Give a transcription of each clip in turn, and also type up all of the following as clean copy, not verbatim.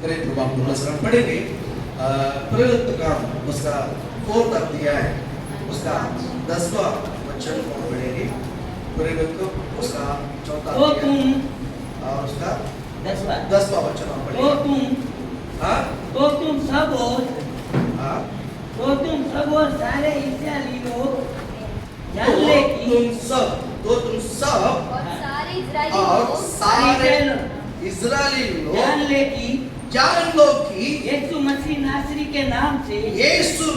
करें तो आप दूसरा पढ़ेंगे प्रेरित काम उसका 4th अध्याय उसका 10वां वचन पढ़ेंगे। प्रेरित उसका 4था अध्याय और उसका 10वां वचन हम पढ़ेंगे। तो तुम सब और सारे इस्राएली लोग जान ले कि तुम सब और सारे इजरायली लोग जान लो कि यीशु मसीह नासरी के नाम से यीशु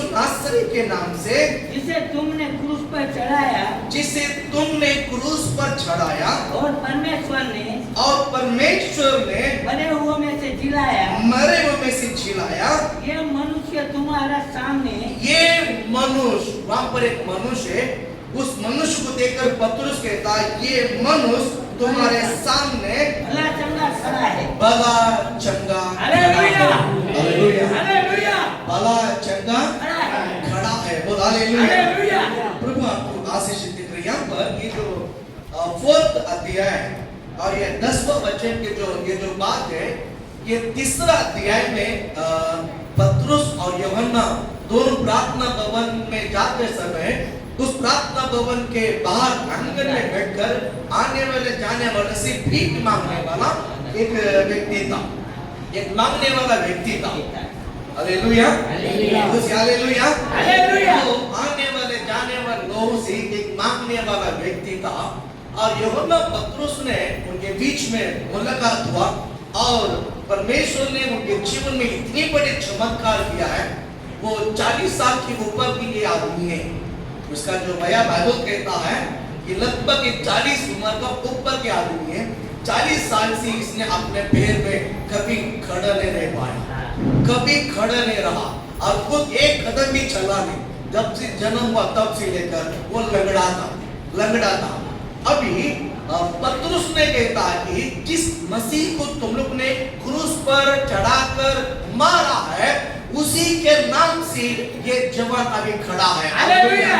नासरी के नाम से जिसे तुमने क्रूस पर चढ़ाया और परमेश्वर ने मरे हुए में से जिलाया ये मनुष्य तुम्हारा सामने ये मनुष्य वहां पर एक मनुष्य है। उस मनुष्य को देखकर पतरस कहता है ये मनुष्य तुम्हारे सामने भला चंगा खड़ा है। भला चंगा हालेलुया हालेलुया भला चंगा खड़ा है। बोल हालेलुया। प्रभु आपको आशीष दे। यहाँ पर ये जो 4th अध्याय और ये 10वां वचन के ये जो बात है, ये 3रा अध्याय में पतरस और यूहन्ना दोनों प्रार्थना भवन में जाते समय उस प्रार्थना भवन के बाहर आंगन में बैठकर आने वाले जाने वाले से भीख मांगने वाला एक व्यक्ति था, एक मांगने वाला व्यक्ति था। Hallelujah hallelujah hallelujah. तो आने वाले जाने वाले लोगों से एक मांगने वाला व्यक्ति था और यूहन्ना पतरस ने उनके बीच में मुलाकात हुआ और परमेश्वर ने उनके जीवन में इतनी बड़ी चमत्कार किया है। वो 40 साल के ऊपर की ये आदमी है। उसका जो नया बाइबल कहता है कि लगभग 40 उम्र का ऊपर के आदमी है। 40 साल से इसने अपने पैर में कभी खड़ा नहीं रह पाया, कभी खड़ा नहीं रहा और खुद एक कदम भी चला नहीं। जब से जन्म हुआ तब से लेकर वो लंगड़ा था। अभी पतरस ने कहता है कि जिस मसीह को तुम लोग ने क्रूस पर चढ़ाकर मारा है उसी के नाम से ये जवान अभी खड़ा है। Hallelujah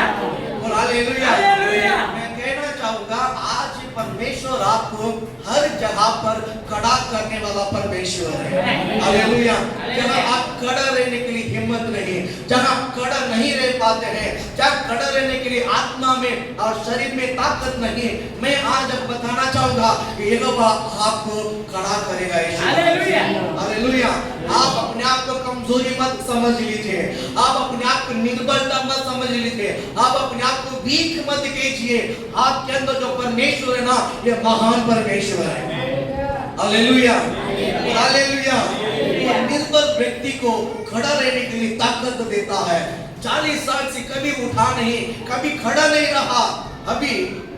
hallelujah. मैं कहना चाहूंगा आज परमेश्वर आपको हर जगह पर खड़ा करने वाला परमेश्वर है। हालेलुया। जहाँ आप खड़ा रहने के लिए हिम्मत नहीं, जहाँ खड़ा नहीं रह पाते हैं, जहाँ खड़ा रहने के लिए आत्मा में और शरीर में ताकत नहीं, मैं आज अब बताना चाहूंगा कि यहोवा आपको खड़ा करेगा। Hallelujah hallelujah. आप अपने आप को कमजोरी मत समझ लीजिए, आप अपने आप को निर्बलता मत समझ लीजिए, आप अपने आप को वीक मत कीजिए। आपके अंदर जो परमेश्वर है ना, ये महान परमेश्वर है। Hallelujah hallelujah. वो निर्बल व्यक्ति को खड़ा रहने के लिए ताकत देता है। 40 साल से कभी उठा नहीं, कभी खड़ा नहीं रहा, अभी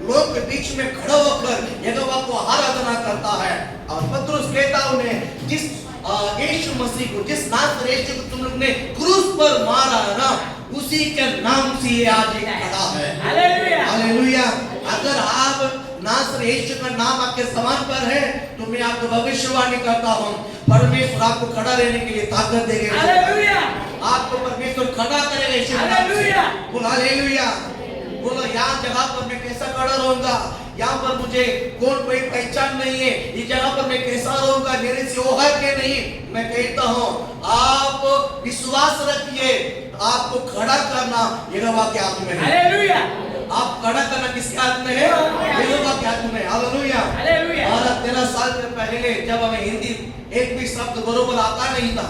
लोग के बीच में खड़ा होकर यहोवा को आराधना करता है। और पतरस कहता उन्हें जिस यीशु मसीह को, जिस नासरी यीशु को तुम लोग ने क्रूस पर मारा है ना, उसी के नाम से ये आज खड़ा है। Hallelujah hallelujah. अगर आप नासरी यीशु का नाम आपके ज़बान पर है तो मैं आपको भविष्यवाणी करता हूँ, परमेश्वर आपको खड़ा रहने के लिए ताकत देगा। हालेलुया। आपको परमेश्वर खड़ा करेगा यीशु। हालेलुया। बोलो हालेलुया। बोलो यहाँ जगह पर मैं कैसा खड़ा रहूंगा, यहाँ पर मुझे कोई पहचान नहीं है, इस जगह पर मैं कैसा रहूंगा, मेरे से वो है कि नहीं। मैं कहता हूँ आप विश्वास रखिए, आपको खड़ा करना यहोवा के हाथ में है। हालेलुया। आप खड़ा करना किसके हाथ में है? यहोवा के हाथ में है। Hallelujah hallelujah. 13 साल से पहले जब हमें हिंदी एक भी शब्द बरोबर आता नहीं था,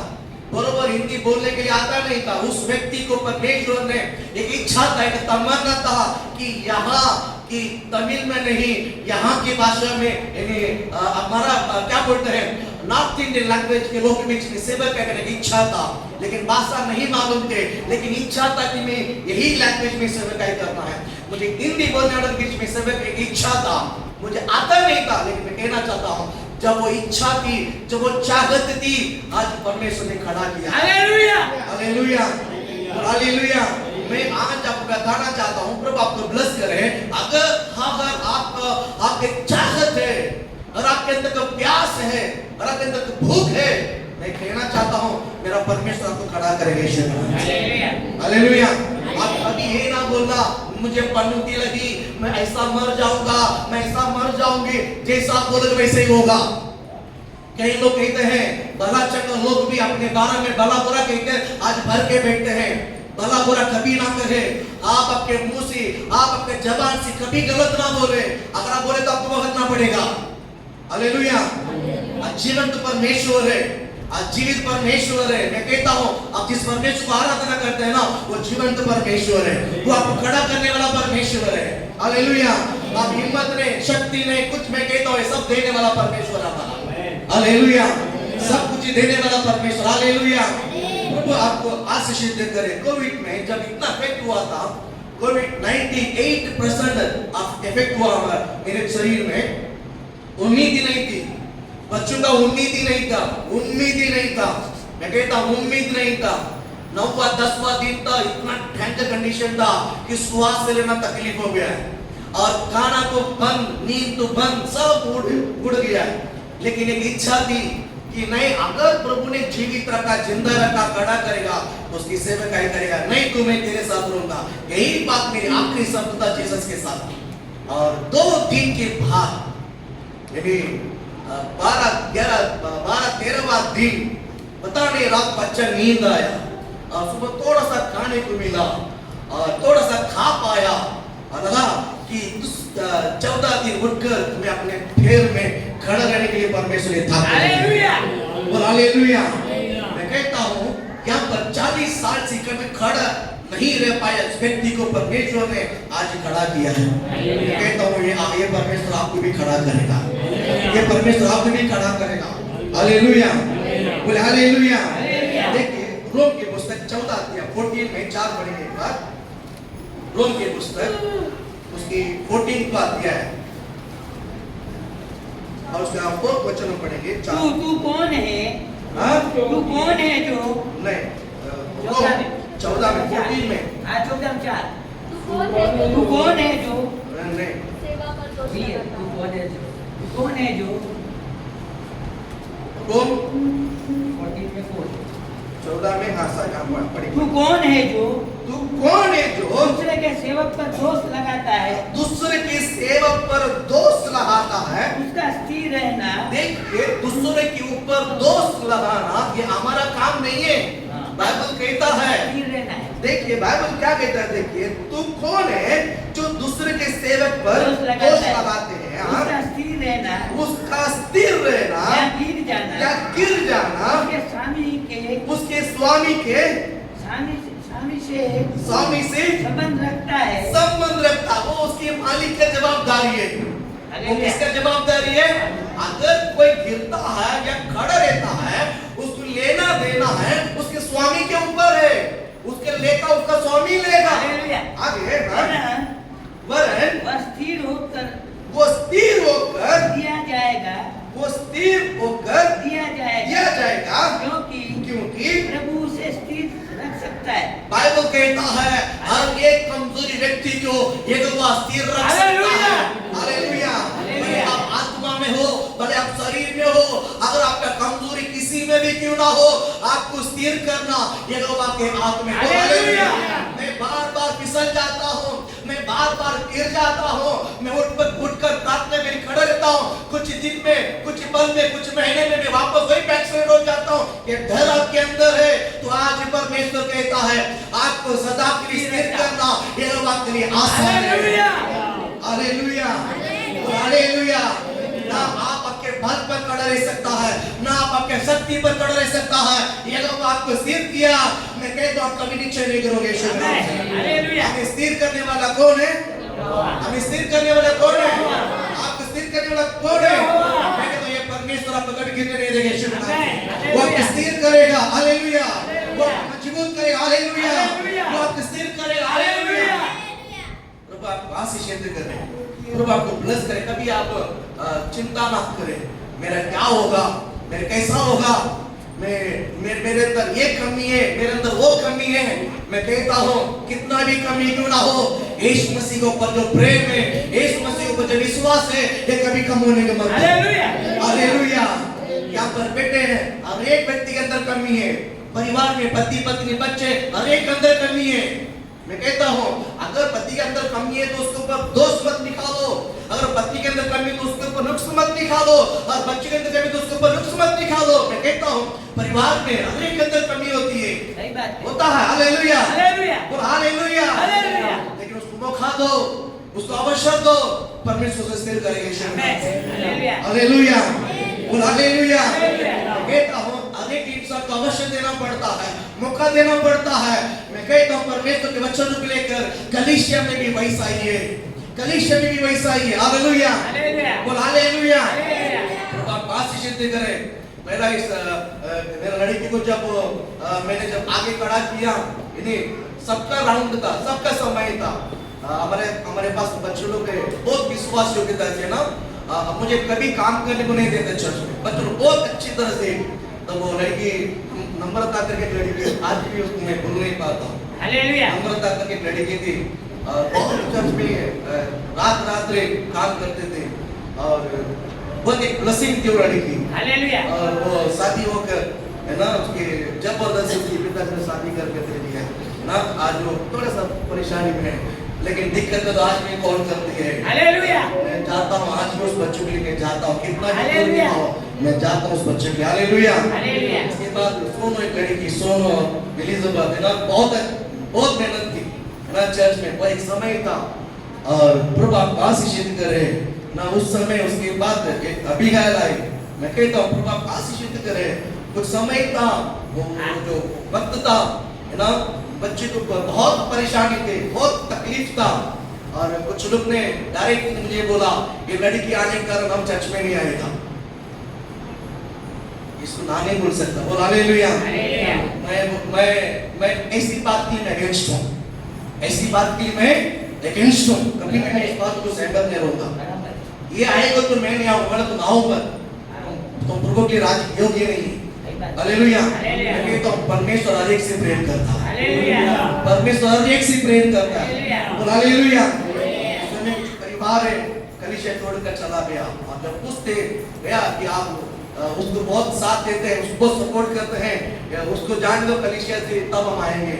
बरोबर हिंदी बोलने के लिए आता नहीं था, उस व्यक्ति को परमेश्वर ने एक इच्छा था, एक तमन्ना था कि यहाँ की तमिल में नहीं, यहाँ की भाषा में, यानी हमारा क्या बोलते हैं नॉर्थ इंडियन लैंग्वेज के लोग के बीच में सेवा करने की इच्छा था, लेकिन भाषा नहीं मालूम थे, लेकिन इच्छा था कि मैं यही लैंग्वेज में सेवा करना है। मुझे हिंदी बोलने वाले बीच में सेवा करने की इच्छा था, मुझे आता नहीं था, लेकिन मैं कहना चाहता हूँ जब वो इच्छा थी, जब वो चाहत थी, आज परमेश्वर ने खड़ा किया। Hallelujah hallelujah hallelujah. मैं आज आपको बताना चाहता हूँ, प्रभु आपको ब्लेस करे। अगर आपके चाहत है और आपके अंदर का प्यास है और आपके अंदर का भूख है, मैं कहना चाहता हूँ मेरा परमेश्वर आपको खड़ा करेगा। हालेलुया। आप कभी ये ना बोलना मुझे पनौती लगी, मैं ऐसा मर जाऊंगा, मैं ऐसा मर जाऊंगी, जैसा आप बोलोगे वैसे ही होगा। कई लोग कहते हैं तो लोग भी अपने बारे में भला बुरा कहकर आज भर के बैठते हैं। भला बुरा कभी ना कहे। आप आपके मुंह से, आप अपने जबान से कभी गलत ना बोले। अगर आप बोले तो आपको भुगतना पड़ेगा। हालेलुया। जीवंत परमेश्वर है, जीवित परमेश्वर है। मैं कहता हूँ आप जिस परमेश्वर को आराधना करते हैं ना, वो जीवंत परमेश्वर है, वो आपको खड़ा करने वाला परमेश्वर है। हालेलुया। आप हिम्मत नहीं, शक्ति नहीं, कुछ मैं कहता हूँ सब देने वाला परमेश्वर आपका। हालेलुया। सब कुछ देने वाला परमेश्वर। हालेलुया। प्रभु आपको आशीष करे। कोविड में जब इतना इफेक्ट हुआ था, कोविड 98% इफेक्ट हुआ मेरे शरीर में, उम्मीद ही नहीं थी। बच्चों का उम्मीद ही नहीं था, उम्मीद ही नहीं था। मैं कहता हूँ उम्मीद नहीं था। 9वां 10वां दिन था, इतना भयंकर कंडीशन था कि श्वास से लेना तकलीफ हो गया है, और खाना तो बंद, नींद तो बंद, सब उड़ गया। लेकिन एक इच्छा थी कि नहीं, अगर प्रभु ने जीवित रखा, जिंदा रखा, खड़ा करेगा, उसकी सेवा क्या करेगा, नहीं तो मैं तेरे साथ रहूंगा। यही बात मेरी आखिरी शब्द था जीसस के साथ। और 2 दिन के बाद, यानी 12-13वां दिन, पता नहीं रात बच्चा नींद आया, और सुबह थोड़ा सा खाने को मिला, और थोड़ा सा खा पाया, और लगा कि 14 दिन उठकर मैं अपने पैर में खड़ा रहने के लिए परमेश्वर ने था। हालेलुया। बोल हालेलुया। मैं कहता हूँ यहाँ पर 40 साल से कभी खड़ा नहीं रह पाया इस व्यक्ति को परमेश्वर ने आज खड़ा किया है। मैं कहता हूँ ये परमेश्वर आपको भी खड़ा करेगा, ये परमेश्वर आपको भी खड़ा करेगा। हालेलुया। बोले हालेलुया। देखिए रोम की पुस्तक 14 अध्याय 14 में 4 पढ़ेंगे एक बार। रोम की पुस्तक उसकी 14 अध्याय और उसका 4 वचन पढ़ेंगे। तू कौन है? हाँ? तू कौन है जो नहीं, 14 में 14 में। हाँ 14 में 4। तू कौन है जो नहीं, तू कौन है जो, तू कौन है जो रोम 14 में 4, 14 में पढ़ेंगे। तू कौन है जो, तू कौन है जो दूसरे के सेवक पर दोष लगाता है, दूसरे के सेवक पर दोष लगाता है। उसका स्थिर रहना। देखिए, दूसरे के ऊपर दोष लगाना ये हमारा काम नहीं है। बाइबल कहता है, स्थिर रहना है। देखिए बाइबल क्या कहता है, देखिए तू कौन है जो दूसरे के सेवक पर दोष दोष लगाते हैं। उसका स्थिर रहना, उसका स्थिर रहना या गिर जाना, या गिर जाना, उसके स्वामी के स्वामी से संबंध रखता है। संबंध रखता, वो उसके मालिक का जवाबदारी है। वो किसका जवाबदारी है? अगर कोई गिरता है या खड़ा रहता है, उसको लेना देना है उसके स्वामी के ऊपर है। उसके लेगा उसका स्वामी लेगा। आगे वरन वह स्थिर होकर दिया जाएगा, वो स्थिर होकर दिया दिया जाएगा, क्योंकि प्रभु उसे स्थिर रख सकता है। बाइबल कहता है हर एक कमजोरी व्यक्ति को यहोवा स्थिर रख सकता है। हालेलुया। भले आप आत्मा में हो, भले आप शरीर में हो, अगर आपका कमजोरी किसी में भी क्यों ना हो, आपको स्थिर करना यहोवा के हाथ में। हालेलुया। मैं बार-बार फिसल जाता हूँ, मैं बार-बार गिर जाता हूँ, मैं उठकर प्रार्थना में खड़ा रहता हूँ, कुछ दिन में, कुछ पल में, कुछ महीने में मैं वापस वही बैकस्लाइड हो जाता हूँ। ये डर आपके अंदर है, तो आज परमेश्वर कहता है आपको सदा के लिए स्थिर करना यहोवा के लिए आसान है। हालेलुया। हालेलुया। ना आप आपके बल पर खड़ा रह सकता है, ना आप आपके शक्ति पर खड़ा रह सकता है। यहोवा आपको स्थिर किया, मैं कहता हूं आप कभी नीचे नहीं गिरोगे यीशु के नाम से। हालेलुया। हमें स्थिर करने वाला कौन है? हमें स्थिर करने वाला कौन है? आपको स्थिर करने वाला कौन है? मैं कहता हूं ये परमेश्वर आपको कभी गिरने नहीं देगा यीशु के नाम से। वो आपको स्थिर करेगा। हालेलुया। वो आपको मजबूत करेगा। हालेलुया। वो आपको स्थिर करेगा। हालेलुया। प्रभु आपको आशीष करे, प्रभु आपको ब्लेस करे। कभी आप चिंता मत करें मेरा क्या होगा, मेरा कैसा होगा, मेरे अंदर ये कमी है, मेरे अंदर वो कमी है। मैं कहता हूँ कितना भी कमी क्यों ना हो, यीशु मसीह के ऊपर जो प्रेम है, यीशु मसीह के ऊपर जो विश्वास है, ये कभी कम होने का मत। हालेलुया। हालेलुया। यहाँ पर बेटे हैं, हर एक व्यक्ति के अंदर कमी है। परिवार में पति पत्नी बच्चे, हर एक अंदर कमी है। मैं कहता हूँ अगर पति के अंदर कमी है तो उसके ऊपर दोष मत निकालो, अगर पति के अंदर कमी है तो उसके ऊपर नुक्स मत निकालो, और बच्चे के अंदर कमी है तो उसके ऊपर नुक्स मत निकालो। मैं कहता हूँ परिवार में हर एक के अंदर कमी होती है, सही बात है। होता है। हालेलुया, हालेलुया, बोल हालेलुया, हालेलुया। लेकिन उसको मौका दो, उसको अवसर दो, परमेश्वर से स्थिर करेंगे। हालेलुया, हालेलुया, बोल हालेलुया। हालेलुया। कहता हूँ हर एक इंसान को अवसर देना पड़ता है, मौका देना पड़ता है। मैं कहता हूँ परमेश्वर के वचन को लेकर कलीसिया में भी वैसा ही है, कलीसिया में भी वैसा ही है। हालेलुया, हालेलुया, बोल हालेलुया। हालेलुया। आप आशीष करें। मेरा इस मेरा लड़की को जब मैंने जब आगे खड़ा किया, यानी सबका राउंड था, सबका समय था। हमारे पास बच्चे लोग बहुत विश्वास योग्यता से ना, मुझे कभी काम करने को नहीं देते चर्च में, बच्चे लोग बहुत अच्छी तरह से। तो वो लड़की नम्रता करके लड़की, आज भी उसको मैं भूल नहीं पाता हूँ। हालेलुया, नम्रता करके लड़की थी, बहुत चर्च में रात रात काम करते थे, और बहुत एक ब्लेसिंग थी वो लड़की। हालेलुया। और वो शादी होकर है ना, उसके जबरदस्ती उसके पिता ने शादी करके दे दिया ना। आज वो थोड़ा सा परेशानी में है, लेकिन दिक्कत तो आज भी कौन करती है। हालेलुया, मैं चाहता हूँ आज भी उस बच्चों के लिए जाता हूँ, कितना भी दूर हालेलुया। ना हो, मैं जाता हूँ उस बच्चे के लिए। हालेलुया। हालेलुया। इसके बाद सोनो, एक लड़की सोनो एलिजाबेथ है ना, बहुत मेहनत थी ना चर्च में। वो एक समय था, और प्रभु आप आशीषित करे ना। उस समय उसके बाद अबीगाइल आई। मैं कहता हूँ प्रभु आप आशीषित करे। कुछ समय था, वो जो वक्त था है ना, बच्चे को बहुत परेशानी थी, बहुत तकलीफ था, और कुछ लोग ने डायरेक्ट मुझे बोला ये लड़की आने के कारण हम चर्च में नहीं आएगा। इसको ना नहीं बोल सकता, बोल हालेलुया। मैं ऐसी बात की मैं अगेंस्ट हूँ, ऐसी बात की मैं अगेंस्ट हूँ। कभी मैं इस बात को सहमत नहीं रहूंगा। ये आएगा तो मैं नहीं आऊंगा, तो ना आऊंगा, तो प्रभु के राज योग्य नहीं है। हालेलुया। मैं कहता हूँ परमेश्वर हर एक से प्रेम करता है, हालेलुया, परमेश्वर हर एक से प्रेम करता है। हालेलुया। बोल हालेलुया। उसमें कुछ परिवार है कलीसिया छोड़कर चला गया, और जब पूछते गया कि आप उसको बहुत साथ देते हैं, उसको सपोर्ट करते हैं, या उसको जान दो कलीसिया से तब हम आएंगे।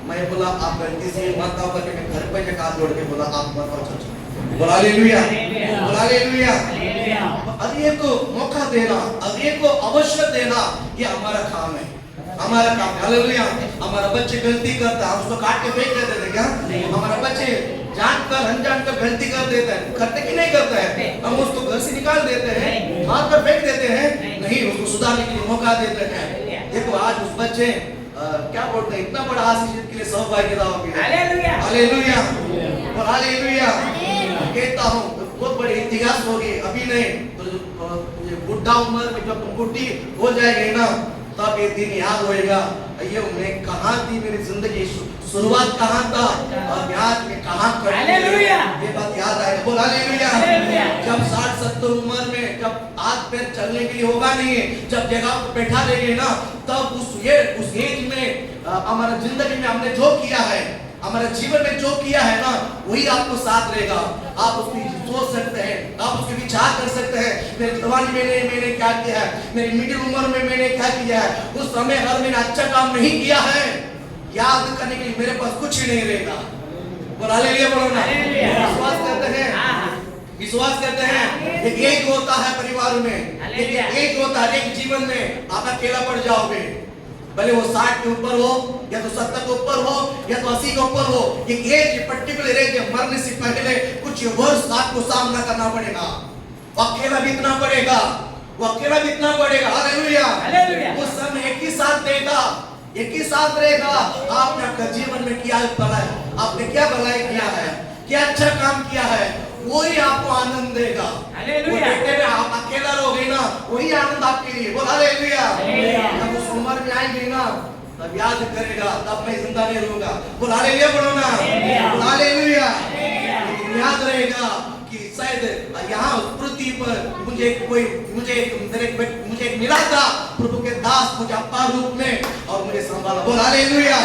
मैं बोला आप गलती से मत आओ करके मैं घर पे जाकर हाथ जोड़ के बोला आप मत आओ चर्च में। बोल हालेलुया, बोल हालेलुया। अब ये को मौका देना, अब ये को अवसर देना, ये हमारा काम है, हमारा काम है। हालेलुया। हमारा बच्चे गलती करता है, उसको काट के फेंक देते थे क्या? हमारा बच्चे जानकर अनजानकर गलती कर देते हैं, करते कि नहीं करते हैं? हम उसको घर से निकाल देते हैं, मार कर फेंक देते हैं? नहीं, उसको सुधारने के लिए मौका देते हैं। देखो आज उस बच्चे क्या बोलते हैं, इतना बड़ा आशीष के लिए सहभागिता होगी। हालेलुया, हालेलुया, और हालेलुया। कहता हूँ बहुत बड़ी इतिहास होगी, अभी नहीं तो बुढ़ा उम्र में जब तुम बुढ़ी हो जाएगी ना, तब ये दिन याद होएगा, ये मैं कहाँ थी, मेरी जिंदगी शुरुआत कहाँ था, और आज मैं कहाँ खड़ी हूं। हालेलुया। ये बात याद आएगा, बोल हालेलुया। हालेलुया। जब 60-70 उम्र में जब हाथ पैर चलने के लिए होगा नहीं, जब जगह पर बैठा देंगे ना, तब उस एज में हमारा जिंदगी में हमने जो किया है, हमारे जीवन में जो किया है ना, वही आपको साथ रहेगा। आप उसकी सोच सकते हैं, आप उसके विचार कर सकते हैं, मेरी जवानी में मैंने क्या किया है, मेरी मिडिल उम्र में मैंने क्या किया है, उस समय अगर मैंने अच्छा काम नहीं किया है, याद करने के लिए मेरे पास कुछ ही नहीं रहेगा। बोल हालेलुया, बोलो ना। विश्वास करते हैं, विश्वास करते हैं। एक एज होता है परिवार में, एक एज होता है एक जीवन में, आप अकेला पड़ जाओगे, भले वो 60 के ऊपर हो, या तो 70 के ऊपर हो, या तो 80 के ऊपर हो। एक एज पर्टिकुलर एज मरने से पहले कुछ वर्ष आपको सामना करना पड़ेगा, अकेला बीतना पड़ेगा, वो अकेला बीतना पड़ेगा। Hallelujah, hallelujah. उस समय एक ही साथ देगा, एक ही साथ रहेगा। आपने अपने जीवन में किया भलाई, आपने क्या भलाई किया है, क्या अच्छा काम किया है, वही आपको आनंद देगा। हालेलुया। देखते में आप अकेला रहोगे ना, वही आनंद आपके लिए। बोल हालेलुया। जब उस उम्र में आएंगे ना, तब याद करेगा, तब मैं जिंदा नहीं रहूंगा। बोल हालेलुया, बोलो ना। बोल हालेलुया। लेकिन याद रहेगा कि शायद यहाँ पृथ्वी पर मुझे एक मिला था, प्रभु के दास मुझे अपार रूप में, और मुझे संभाला। बोल हालेलुया,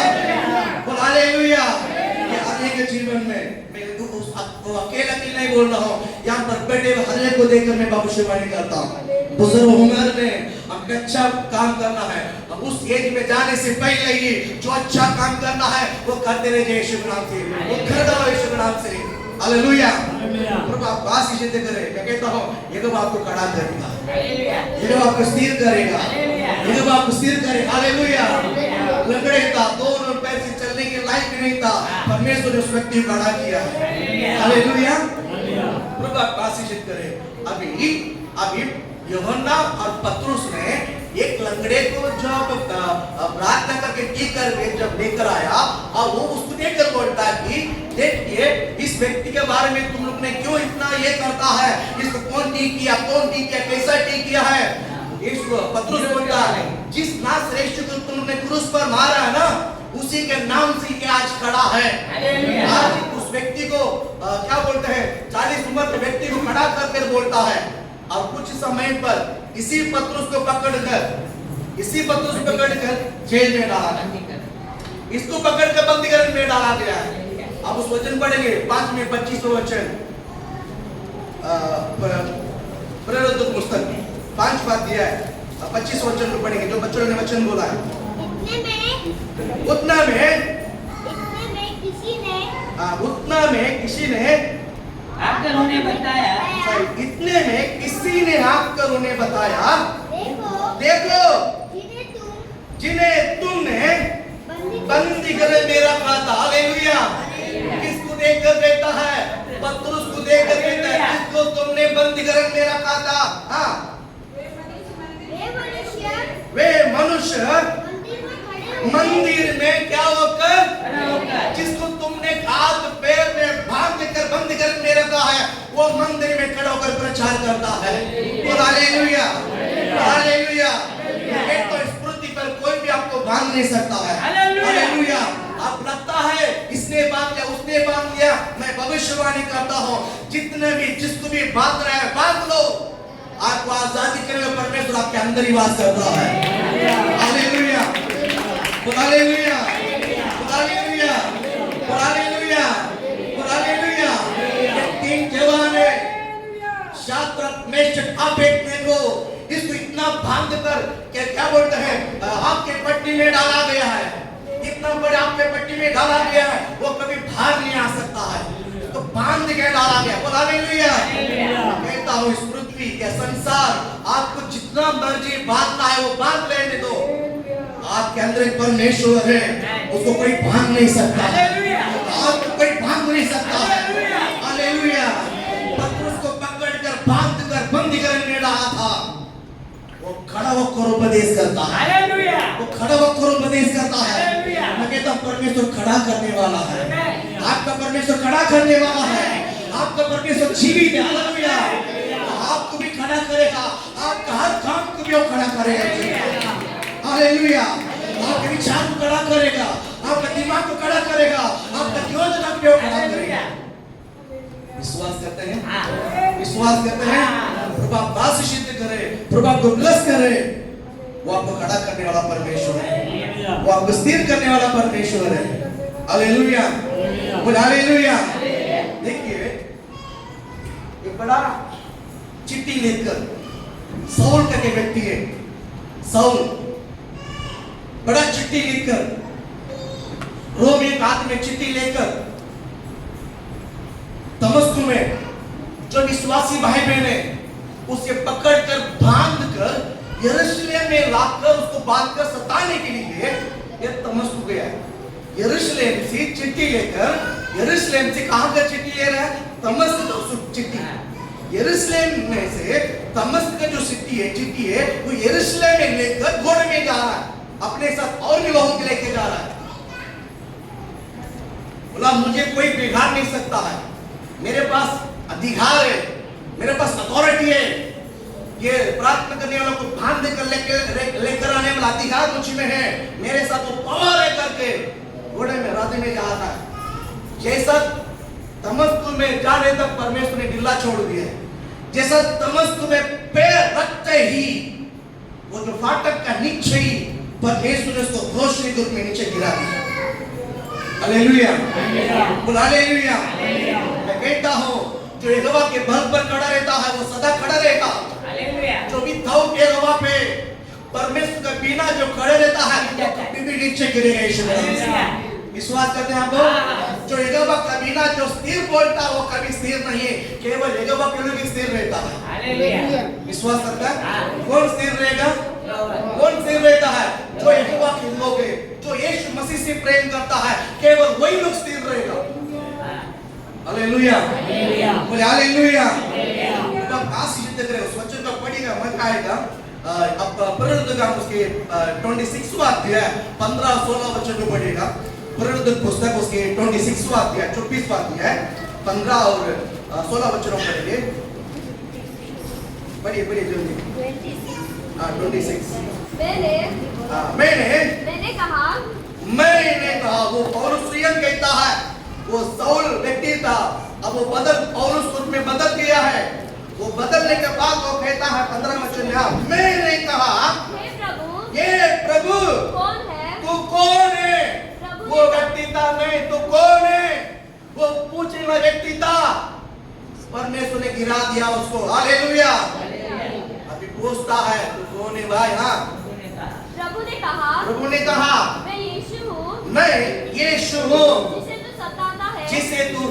बोल हालेलुया। ये हर एक जीवन में वो अकेला नहीं बोल रहा हूँ, यहाँ पर बैठे हर एक को देखकर मैं भविष्यवाणी करता हूँ। बुजुर्ग उम्र में हम हमें अच्छा काम करना है। हम उस एज में जाने से पहले ही जो अच्छा काम करना है वो करते रहे यीशु के नाम से, वो कर डालो यीशु के नाम से। हालेलुया। प्रभु आपको आशीष दे करे। मैं कहता हूँ ये तो आपको खड़ा करेगा, ये तो आपको स्थिर करेगा, ये तो आपको स्थिर करेगा। हालेलुया। लंगड़े था, दोनों पैर से चलने के लायक नहीं था, परमेश्वर ने उस व्यक्ति को खड़ा किया। हालेलुया। प्रभु आपको आशीष करे। अभी यूहन्ना और पतरस ने एक लंगड़े को जब प्रार्थना करके ठीक कर जब लेकर आया और वो उसको देखकर बोलता है कि देखिए इस व्यक्ति के बारे में तुम लोग ने क्यों इतना ये करता है, इसको कौन ठीक किया, कैसा ठीक किया है। इसको पतरस बोलता है जिस नासरेत को तुम लोग ने क्रूस पर मारा है ना, उसी के नाम से ये आज खड़ा है। आज उस व्यक्ति को क्या बोलते हैं, 40 उम्र के व्यक्ति को खड़ा करके बोलता है। और कुछ समय पर इसी पतरस को पकड़कर जेल में डाला गया, इसको पकड़कर बंदीगृह में डाला गया है। अब उस वचन पढ़ेंगे 5 में 25 वचन, प्रेरित पुस्तक 5 अध्याय 25 वचन को पढ़ेंगे, जो बच्चों ने वचन बोला है। उतना में किसी ने आकर उन्हें बताया, इतने में किसी ने आकर उन्हें बताया, देखो जिन्हें तुमने बंदीगृह में रखा था। हालेलुया। किसको देखकर कहता है? पतरस को देखकर कहता है जिसको तुमने बंदीगृह में रखा था। हाँ, वे मनुष्य मंदिर में क्या होकर, जिसको तुमने हाथ पैर में बांध कर बंदीगृह में रखा है, वो मंदिर में खड़ा होकर प्रचार करता है। Hallelujah, hallelujah. तो इस पृथ्वी पर कोई भी आपको बांध नहीं सकता है। हालेलुया। आप लगता है इसने बांध लिया, उसने बांध लिया, मैं भविष्यवाणी करता हूँ जितने भी जिसको भी बांध रहा है बांध लो। आपको आजादी करने में परमेश्वर आपके अंदर ही वास करता है। Hallelujah, hallelujah, hallelujah, hallelujah, hallelujah. ये 3 जवान है, शाद्रक मेशक अबेदnego, इसको इतना बांध कर क्या बोलते हैं, आग के पट्टी में डाला गया है। इतना बड़े आग के पट्टी में डाला गया है, वो कभी बाहर नहीं आ सकता है, तो बांध के डाला गया। हालेलुया। कहता हूँ इस पृथ्वी के संसार आपको जितना मर्जी बांधना है वो बांध लेने दो। आपके अंदर एक परमेश्वर है, उसको कोई बांध नहीं सकता, आपको कोई बांध नहीं सकता है। हालेलुया। पतरस को पकड़कर बांधकर बंदीगृह में डाला था, वो खड़ा होकर उपदेश करता है। वो खड़ा होकर उपदेश करता है। मैं कहता हूं परमेश्वर खड़ा करने वाला है, आपका परमेश्वर खड़ा करने वाला है, आपका परमेश्वर जीवित है। हालेलुया। आपको भी खड़ा करेगा, आपका हर काम को भी वो खड़ा करेगा। हालेलुया। आपके विचार को खड़ा करेगा, आपका दिमाग को खड़ा करेगा, आपका योजना को खड़ा करेगा। विश्वास करते हैं? विश्वास करते हैं? प्रभु आपको आशीषित करे, प्रभु आपको ब्लेस करे। वो आपको खड़ा करने वाला परमेश्वर है, वो आपको स्थिर करने वाला परमेश्वर है। Hallelujah, hallelujah. देखिए एक बड़ा चिट्ठी लेकर साउल करके व्यक्ति है, साउल बड़ा चिट्ठी लिखकर रोम एक आदमी चिट्ठी लेकर दमिश्क में जो विश्वासी भाई बहने उसे पकड़कर बांधकर यरूशलेम में लाकर उसको बांधकर सताने के लिए ये दमिश्क गया। यरूशलेम से चिट्ठी लेकर, यरूशलेम से कहां का चिट्ठी ले रहा है? दमिश्क चिट्ठी। यरूशलेम में से दमिश्क का जो चिट्ठी है वो यरूशलेम में लेकर घोड़े में जा रहा है, अपने साथ और भी लोगों को लेके जा रहा है। बोला मुझे कोई बिगाड़ नहीं सकता है, मेरे पास अधिकार है, मेरे पास अथॉरिटी है, ये प्रार्थना करने वालों को बांध कर लेकर आने वाला अधिकार मुझ में है, मेरे साथ वो पावर है करके घोड़े में राधे में जा रहा है। जैसा दमिश्क में जाने तक परमेश्वर ने ढीला छोड़ दिया, जैसा दमिश्क में पैर रखते ही वो जो फाटक का नीचे ही परमेश्वर ने उसको रोशनी के रूप में नीचे गिरा दिया। Hallelujah, hallelujah. मैं कहता हूँ जो यहोवा के बल पर खड़ा रहता है वो सदा खड़ा रहेगा। जो भी विधाओं के यहोवा पे परमेश्वर के बिना जो खड़े रहता है वो कभी भी नीचे गिरेगा यीशु के नाम से। विश्वास करते हैं आप लोग? जो यहोवा के बिना जो स्थिर बोलता है वो कभी स्थिर नहीं है, केवल यहोवा के लोग स्थिर रहता है। हालेलुया। विश्वास करता है? कौन स्थिर रहेगा? कौन स्थिर रहता है? जो यहोवा के लोग है, जो यीशु मसीह से प्रेम करता है, केवल वही लोग स्थिर रहेगा। हालेलुया, बोले हालेलुया। अब आशीष देते रहे, वचन का पढ़िएगा, मजा आएगा। अब प्रेरितों उसके 26वां अध्याय 15-16 वचन में पढ़िएगा। प्रेरितों पुस्तक उसके 26वां अध्याय 24वां अध्याय 15 और 16 वचनों में पढ़िए। पढ़िए जल्दी। 26। मैंने कहा, वो पौलुस स्वयं कहता है, वो साउल व्यक्ति था, अब वो पौलुस रूप में बदल गया है। वो बदलने के बाद वो कहता है 15 वचन में, मैंने कहा, हे प्रभु तू कौन है? वो व्यक्ति था नहीं, तू कौन है? वो पूछने वाला व्यक्ति था, परमेश्वर ने गिरा दिया उसको। हालेलुया। अभी पूछता है तू कौन है भाई? हाँ, प्रभु ने कहा मैं यीशु हूँ जिसे तू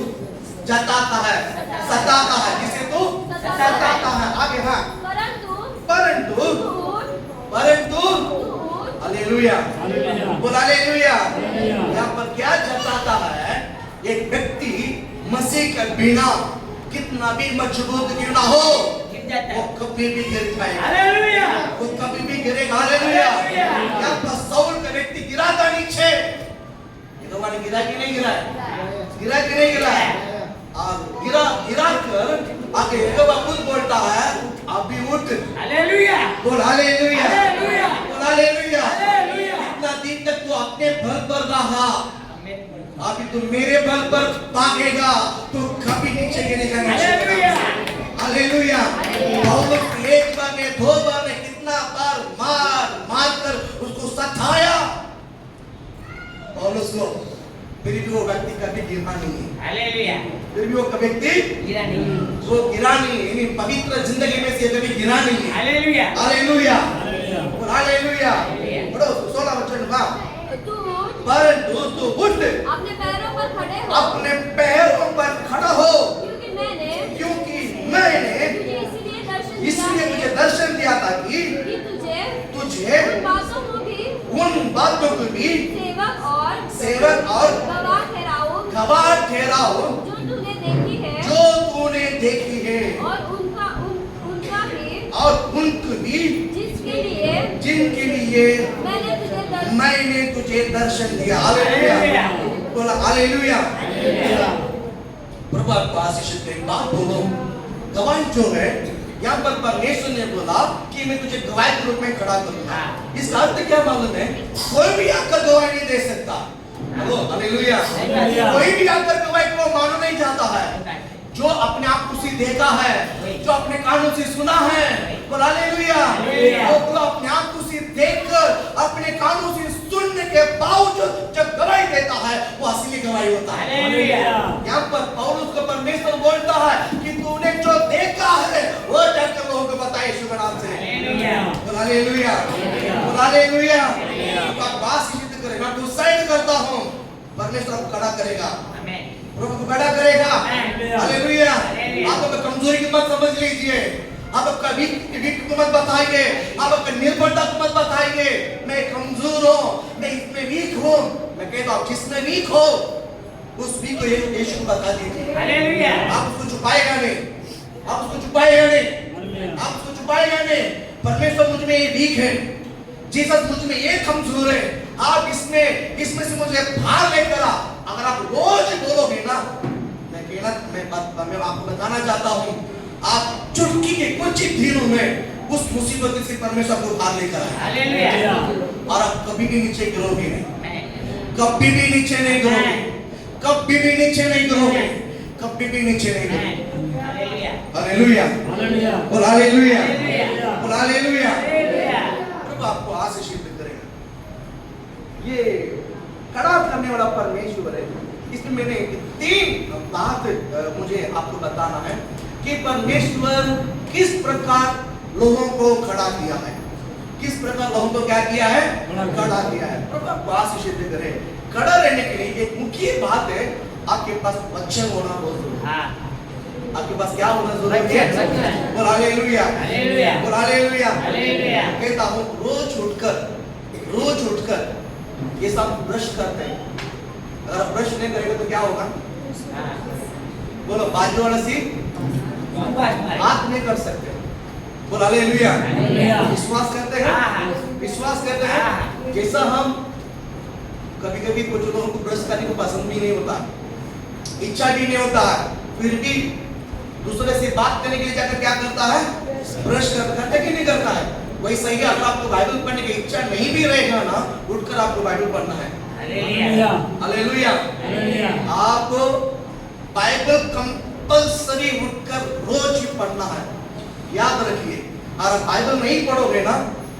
जताता है, सताता है, जिसे तू सताता है। आगे हाँ, परंतु हालेलुया, बोल हालेलुया। यहाँ पर क्या जताता है? एक व्यक्ति मसीह के बिना कितना भी मजबूत क्यों ना हो, वो कभी भी गिर पाएगा। हालेलुया, वो कभी भी गिरेगा। हालेलुया। यहाँ पर साउल का व्यक्ति गिरा था नीचे, यहोवा ने गिरा कि नहीं गिरा? गिरा कि नहीं गिरा? गिरा कर आगे यहोवा खुद बोलता है, अभी उठ। हालेलुया, बोल हालेलुया, बोल हालेलुया। इतना दिन तक तू अपने बल पर रहा, अभी तू मेरे बल पर भागेगा, तू कभी नीचे गिरेगा नहीं। हालेलुया। पौलुस एक बार ने, दो बार ने, कितना बार मार कर उसको सताया पौलुस को, फिर भी वो व्यक्ति कभी गिरा नहीं है। हालेलुया। फिर भी वो व्यक्ति गिरा नहीं, वो गिरा नहीं, यानी पवित्र जिंदगी में से कभी गिरा नहीं है। Hallelujah, hallelujah, hallelujah. पढ़ो 16 वचन का, परंतु तू उठ, अपने पैरों पर खड़े हो, अपने पैरों पर खड़ा हो, क्योंकि मैंने इसलिए तुझे दर्शन दिया था कि तुझे उन बातों को भी सेवक और गवाह ठहराओ जो तूने देखी है, और उनका भी जिनके लिए मैंने तुझे दर्शन दिया। हालेलुया, बोला हालेलुया। प्रभु आपको आशीष दे। एक बात बोलो, गवाही जो है, यहाँ पर परमेश्वर ने बोला कि मैं तुझे गवाही के रूप में खड़ा करूंगा। इसका अर्थ क्या मालूम है? कोई भी आकर गवाही नहीं दे सकता। बोलो हालेलुया। कोई भी आकर गवाही को मानो नहीं चाहता है। जो अपने आप को देखा है, जो अपने कानों से सुना है, बोल हालेलुया। वो अपने आप को देखकर, अपने कानों से सुनने के बावजूद जब गवाही देता है, वो असली गवाही होता है। यहाँ पर पौलुस को परमेश्वर बोलता है कि तूने जो देखा है वो जाकर लोगों को बताए यीशु के नाम से। बोल हालेलुया, बोल हालेलुया। बात सिद्ध करेगा, मैं डिसाइड करता हूँ, परमेश्वर आपको खड़ा करेगा, प्रभु को खड़ा करेगा। हालेलुया। आप अपनी कमजोरी की मत समझ लीजिए, आप अपना वीक को मत बताइए, आप अपनी निर्भरता को मत बताइए। मैं कमजोर हूँ, मैं इसमें वीक हूँ। मैं कहता हूँ जिसमें वीक हो उस वीक को यीशु को बता दीजिए। हालेलुया। आप उसको छुपाएगा नहीं, आप उसको छुपाएगा नहीं, आप उसको छुपाएगा नहीं। परमेश्वर मुझ में ये वीक है, जीसस मुझ में ये कमजोर है, आप इसमें से मुझे बाहर लेकर आ। अगर आप रोज बोलोगे ना, मैं आपको बताना चाहता हूँ, आप चुटकी के कुछ ही दिनों में उस मुसीबत से परमेश्वर को बाहर लेकर आए। हालेलुया। और आप कभी भी नीचे गिरोगे नहीं, कभी भी नीचे नहीं गिरोगे, कभी भी नीचे नहीं गिरोगे, कभी भी नीचे नहीं गिरोगे। हालेलुया, हालेलुया, बोल हालेलुया, बोल हालेलुया। प्रभु आपको आशीषित करेगा। ये खड़ा करने वाला परमेश्वर है। इसमें मैंने 3 बात मुझे आपको बताना है कि परमेश्वर किस प्रकार लोगों को खड़ा किया है, किस प्रकार लहू को क्या किया है, खड़ा किया है। प्रभु आपको आशीष दे करे। खड़ा रहने के लिए एक मुख्य बात है, आपके पास वचन होना बहुत जरूरी है। आपके पास क्या होना जरूरी है? बोल हालेलुया, बोल हालेलुया। कहता हूँ रोज उठकर ये सब ब्रश करते हैं। अगर आप ब्रश नहीं करेंगे तो क्या होगा? बोलो, बाजू वाला सी बात नहीं कर सकते। बोल हालेलुया। विश्वास करते हैं, विश्वास करते हैं। जैसा हम कभी-कभी कुछ लोगों को ब्रश करने को पसंद भी नहीं होता, इच्छा भी नहीं होता, फिर भी दूसरे से बात करने के लिए जाकर क्या करता है? ब्रश करता कि नहीं करता है? वही सही है। अगर आपको बाइबल पढ़ने की इच्छा नहीं भी रहेगा ना, उठकर आपको बाइबल पढ़ना है। हालेलुया। आपको बाइबल कंपल्सरी उठकर रोज ही पढ़ना है। याद रखिए, अगर बाइबल नहीं पढ़ोगे ना,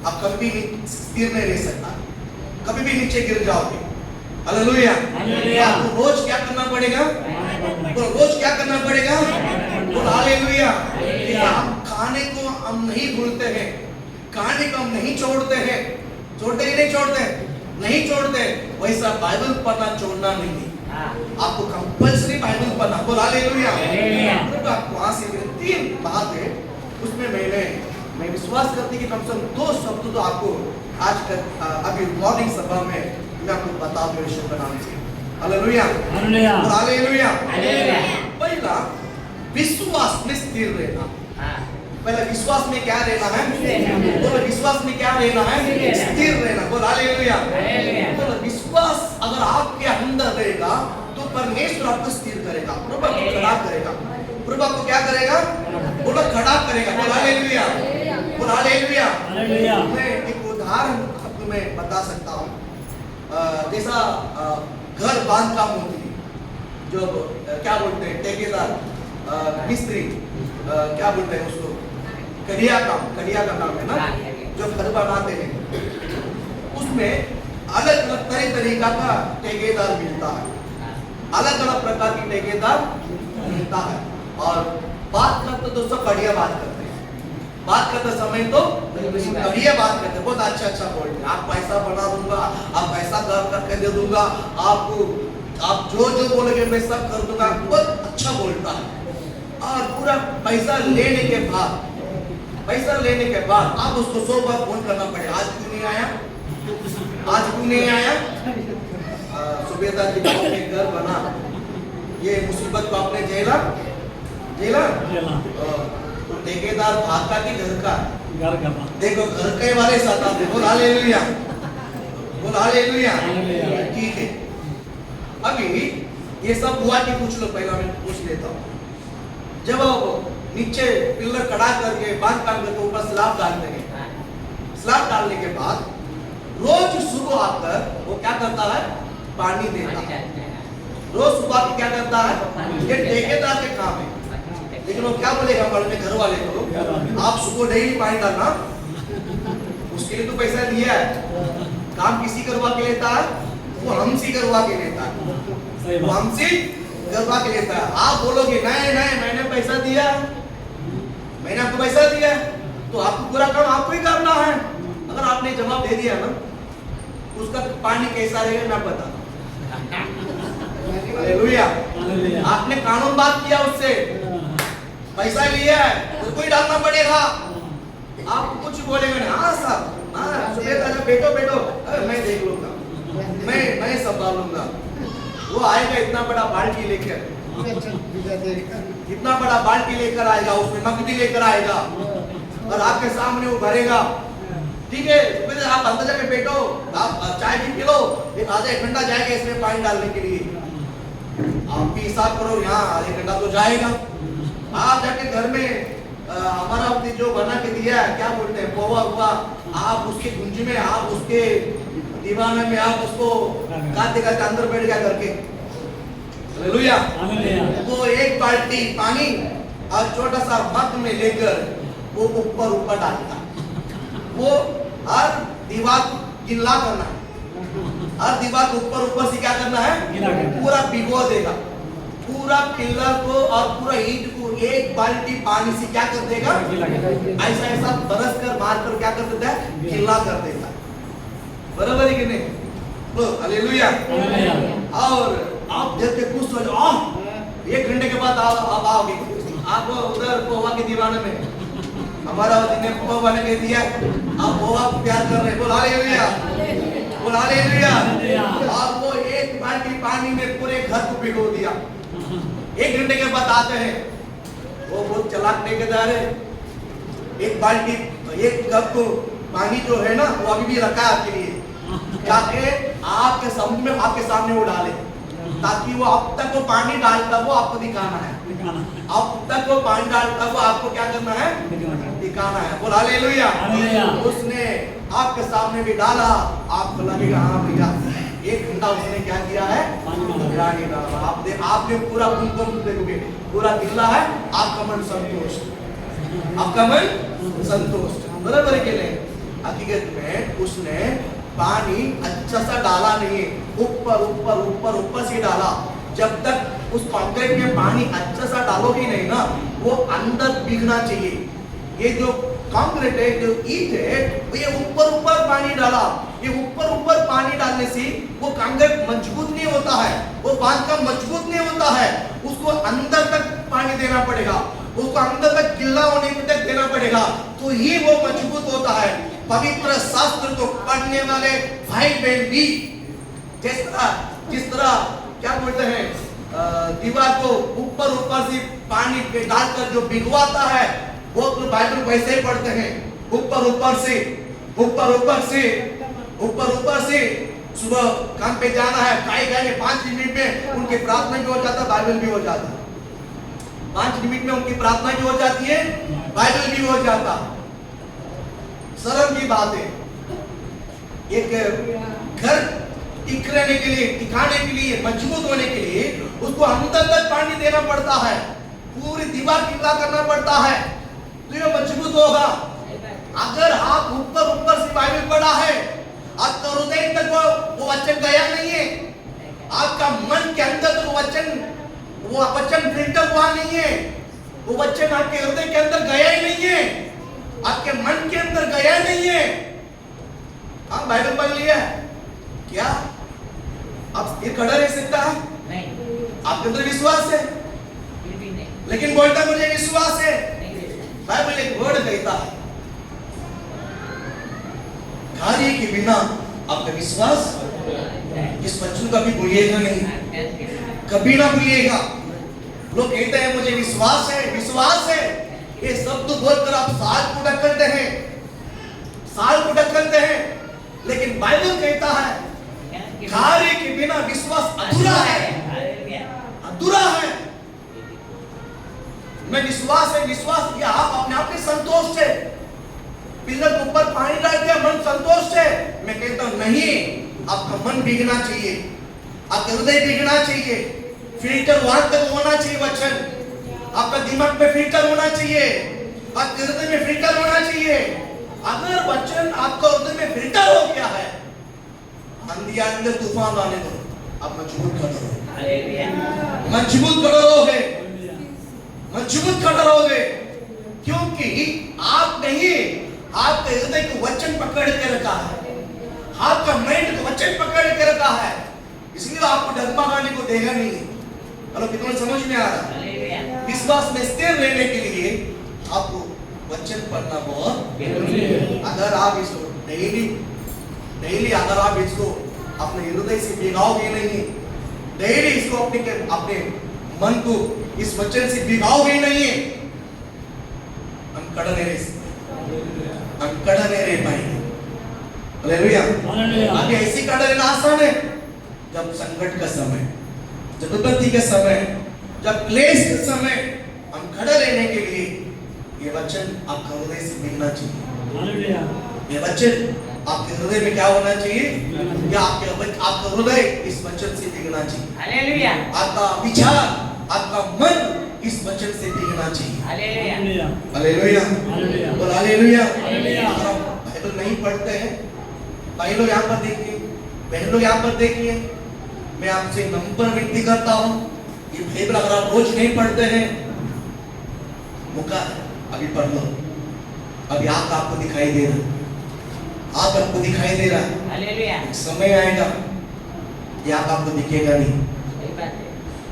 आप कभी भी स्थिर नहीं रह सकता, कभी भी नीचे गिर जाओगे। हालेलुया। आपको रोज क्या करना पड़ेगा? तो रोज क्या करना पड़ेगा? तो हालेलुया। हम खाने को हम नहीं भूलते हैं, खाने को हम नहीं छोड़ते हैं। छोड़ते ही नहीं छोड़ते, नहीं छोड़ते। वैसा बाइबल पढ़ना छोड़ना नहीं। आपको कंपल्सरी बाइबल पढ़ना। बोल हालेलुया। तो आपको वहां से 3 बात है, उसमें मैं विश्वास करती कि कम से कम 2 शब्द तो आपको आज अभी मॉर्निंग सभा में मैं आपको बता दूं विषय बनाने से। Hallelujah, hallelujah. पहला, विश्वास में स्थिर रहना। पहले विश्वास में क्या रहना है? बोलो, विश्वास में क्या रहना है? स्थिर रहना। बोलो हालेलुया। बोलो, विश्वास अगर आपके अंदर रहेगा तो परमेश्वर आपको स्थिर करेगा, प्रभु आपको खड़ा करेगा। प्रभु आपको क्या करेगा? बोलो, खड़ा करेगा। बोलो हालेलुया, बोलो हालेलुया। मैं एक उदाहरण आपको मैं बता सकता हूँ। जैसा घर बांध काम होती है, जो क्या बोलते हैं, ठेकेदार, मिस्त्री, क्या बोलते हैं उसको, कड़िया का काम है ना, जो घर बनाते हैं, उसमें अलग अलग तरीका का ठेकेदार मिलता है, अलग अलग प्रकार की ठेकेदार मिलता है। और बात करते तो सब बढ़िया बात करते हैं, बात करते समय तो बढ़िया बात करते हैं, बहुत अच्छा बोलते हैं। आप पैसा बना दूंगा, आप पैसा करके दे दूंगा, आप जो बोलेंगे मैं सब कर दूंगा, बहुत अच्छा बोलता है। और पूरा पैसा लेने के बाद आप उसको 100 बार फोन करना पड़े, आज क्यों नहीं आया, आज क्यों नहीं आया। सुबेदार जी गाँव में घर बना, ये मुसीबत को आपने झेला। तो ठेकेदार भागा की घर का देखो, घर के वाले साथ आते। बोल हालेलुया, बोल हालेलुया। ठीक है, अभी ये सब हुआ कि कुछ लोग, पहला मैं पूछ लेता हूँ, जब आप नीचे पिलर कड़ा करके बांध काम करके ऊपर स्लैब डालते हैं, स्लैब डालने के बाद रोज सुबह आकर वो क्या करता है? पानी देता है। रोज सुबह क्या करता है? ये ठेकेदार के काम है। लेकिन वो क्या बोलेगा हमारे घर वाले को, आप सुबह डेली पानी डालना, उसके लिए तो पैसा दिया है, काम किसी करवा के लेता है? वो हमसे करवा के लेता है, वो हमसे करवा के लेता है। आप बोलोगे नहीं मैंने पैसा दिया, मैंने आपको पैसा दिया, तो आपको पूरा काम आपको ही करना है। अगर आपने जवाब दे दिया ना, उसका पानी कैसा रहेगा मैं बता। हालेलुया। आपने कानून बात किया, उससे पैसा लिया है, उसको ही डालना पड़ेगा। आप कुछ बोलेंगे ना, हाँ साहब, हाँ सुबह बैठो, मैं देख लूंगा, मैं संभालूंगा। वो आएगा इतना बड़ा बाल्टी लेकर, इतना बड़ा बाल्टी लेकर आएगा, उसमें नकदी लेकर आएगा और आपके सामने वो भरेगा। ठीक है, फिर आप अंदर जाके बैठो, आप चाय भी पी लो, एक आधा 1 घंटा जाएगा इसमें पानी डालने के लिए। आप भी हिसाब करो, यहाँ आधा 1 घंटा तो जाएगा। आप जाके घर में हमारा जो बना के दिया है, क्या बोलते हैं, पोहा हुआ, आप उसके गुंज में, आप उसके दीवाने में आप उसको गाते अंदर बैठ गया करके। हालेलुया। वो एक बाल्टी पानी और छोटा सा मग में लेकर वो ऊपर डालता, वो हर दीवार गिल्ला करना है, हर दीवार को ऊपर से क्या करना है? पूरा भिगो देगा, पूरा पिलर को और पूरा ईंट को एक बाल्टी पानी से क्या कर देगा, ऐसा ऐसा बरस कर मार कर क्या कर देता है, गीला कर देता है। बराबर है कि नहीं? तो हालेलुया। और आप देख के खुश हो जाओ, 1 घंटे के बाद आप आओगे, आप उधर पोहा के दीवाने में, हमारा ने पोहा ने कह दिया आप पोहा प्यार कर रहे, बोल हालेलुया, बोल हालेलुया। आपको 1 बाल्टी पानी में पूरे घर को भिगो दिया, 1 घंटे के बाद आते हैं, वो बहुत चालाक ठेकेदार है, 1 बाल्टी 1 कप पानी जो है ना वो अभी भी रखा है आपके लिए, जाके आपके सामने वो डाले, ताकि वो अब तक वो पानी डालता वो आपको दिखाना है, अब तक वो पानी डालता वो आपको क्या करना है, दिखाना है। बोल हालेलुया। उसने आपके सामने भी डाला, आपको लगेगा हाँ भैया 1 घंटा उसने क्या किया है, पानी डाला, आपने पूरा कुमकुम देखोगे पूरा गिला है, आपका मन संतुष्ट, आपका मन संतुष्ट। बराबर के लिए हकीकत में उसने पानी अच्छा सा डाला नहीं, ऊपर ऊपर ऊपर ऊपर से डाला। जब तक उस कंक्रीट में पानी अच्छा सा डालोगे नहीं ना, वो अंदर भीगना चाहिए। ये जो कंक्रीट है, जो ईंट है, ये ऊपर ऊपर पानी डाला, ये ऊपर ऊपर पानी डालने से वो कंक्रीट मजबूत नहीं होता है, वो बांधकाम मजबूत नहीं होता है, उसको अंदर तक पानी देना पड़ेगा, उसको अंदर तक गिल्ला होने तक देना पड़ेगा, तो ही वो मजबूत होता है। पवित्र शास्त्र को पढ़ने वाले भाई बहन भी जिस तरह क्या बोलते हैं, दीवार को ऊपर ऊपर से पानी पे डालकर जो भिगवाता है, वो तो बाइबल वैसे ही पढ़ते हैं, ऊपर ऊपर से ऊपर ऊपर से ऊपर ऊपर से। सुबह काम पे जाना है, गाय 5 मिनट में उनकी प्रार्थना भी हो जाता, बाइबल भी हो जाता, 5 मिनट में उनकी प्रार्थना भी हो जाती है, बाइबल भी हो जाता। शर्म की बात है, एक घर टिकने के लिए, टिकाने के लिए, मजबूत होने के लिए उसको अंदर तक पानी देना पड़ता है, पूरी दीवार गिला करना पड़ता है, तो ये मजबूत होगा। अगर आप ऊपर ऊपर से बाइबल पढ़ा है, आपका हृदय तक वो वचन गया नहीं है, आपका मन के अंदर तो वो वचन फिल्टर हुआ नहीं है, वो वचन आपके हृदय के अंदर गया ही नहीं है, आपके मन के अंदर गया नहीं है। आप बाइबल पढ़ लिया क्या? आप ये खड़ा रह सकता है? नहीं। आपके अंदर विश्वास है? नहीं। लेकिन बोलता मुझे विश्वास है। बाइबल एक वर्ड कहता है, कार्य के बिना आपका विश्वास, इस वचन का भी भूलिएगा नहीं, कभी ना भूलिएगा। लोग कहते हैं मुझे विश्वास है, विश्वास है, ये शब्द बोलकर आप साल को ढकलते हैं, साल को ढकलते हैं, लेकिन बाइबल कहता है कार्य के बिना विश्वास अधूरा है, अधूरा है। मैं विश्वास है, विश्वास किया, आप अपने आप में संतोष है, पिलर के ऊपर पानी डाल दिया, मन संतोष है। मैं कहता हूं नहीं, आपका मन भीगना चाहिए, आपका हृदय भीगना चाहिए, फिल्टर वहां तक होना चाहिए वचन, आपका दिमाग में फिल्टर होना चाहिए, आपके हृदय में फिल्टर होना चाहिए। अगर वचन आपका हृदय में फिल्टर हो गया है, आंधी अंदर तूफान आने दो, आप मजबूत खड़े रहो, मजबूत खड़े रहोगे, मजबूत खड़े रहोगे, क्योंकि आप नहीं, आपके हृदय को वचन पकड़ के रखा है, आपका माइंड को वचन पकड़ के रखा है, इसलिए आपको डगमगाने को देगा नहीं। हेलो, कितना समझ में आ रहा है? विश्वास में स्थिर रहने के लिए आपको वचन पढ़ना बहुत जरूरी है। अगर आप इसको डेली अगर आप इसको अपने हृदय से भिगाओगे नहीं, डेली इसको अपने मन को इस वचन से भिगाओगे नहीं, हम खड़ा नहीं रह पाएंगे। हालेलुया। आगे ऐसी खड़ा रहना आसान है जब संकट का समय, जब विपत्ति के समय, जब क्लेश के समय हम खड़े रहने के लिए ये वचन आपका हृदय से मिलना चाहिए। ये वचन आपके हृदय में क्या होना चाहिए? या आपका हृदय इस वचन से भीगना चाहिए। हालेलुया। आपका विचार, आपका मन इस वचन से भीगना चाहिए। हालेलुया। हालेलुया। बोल हालेलुया। अगर आप बाइबल नहीं पढ़ते हैं, भाई लोग यहाँ पर देखिए, बहन लोग यहाँ पर देखिए, मैं आपसे नंबर विनती करता हूँ, ये बाइबल अगर आप रोज नहीं पढ़ते हैं, मौका है, अभी पढ़ लो। अभी आग आपको दिखाई दे रहा, आग आपको दिखाई दे रहा। हालेलुया। एक समय आएगा ये आग आपको दिखेगा नहीं, सही बात है,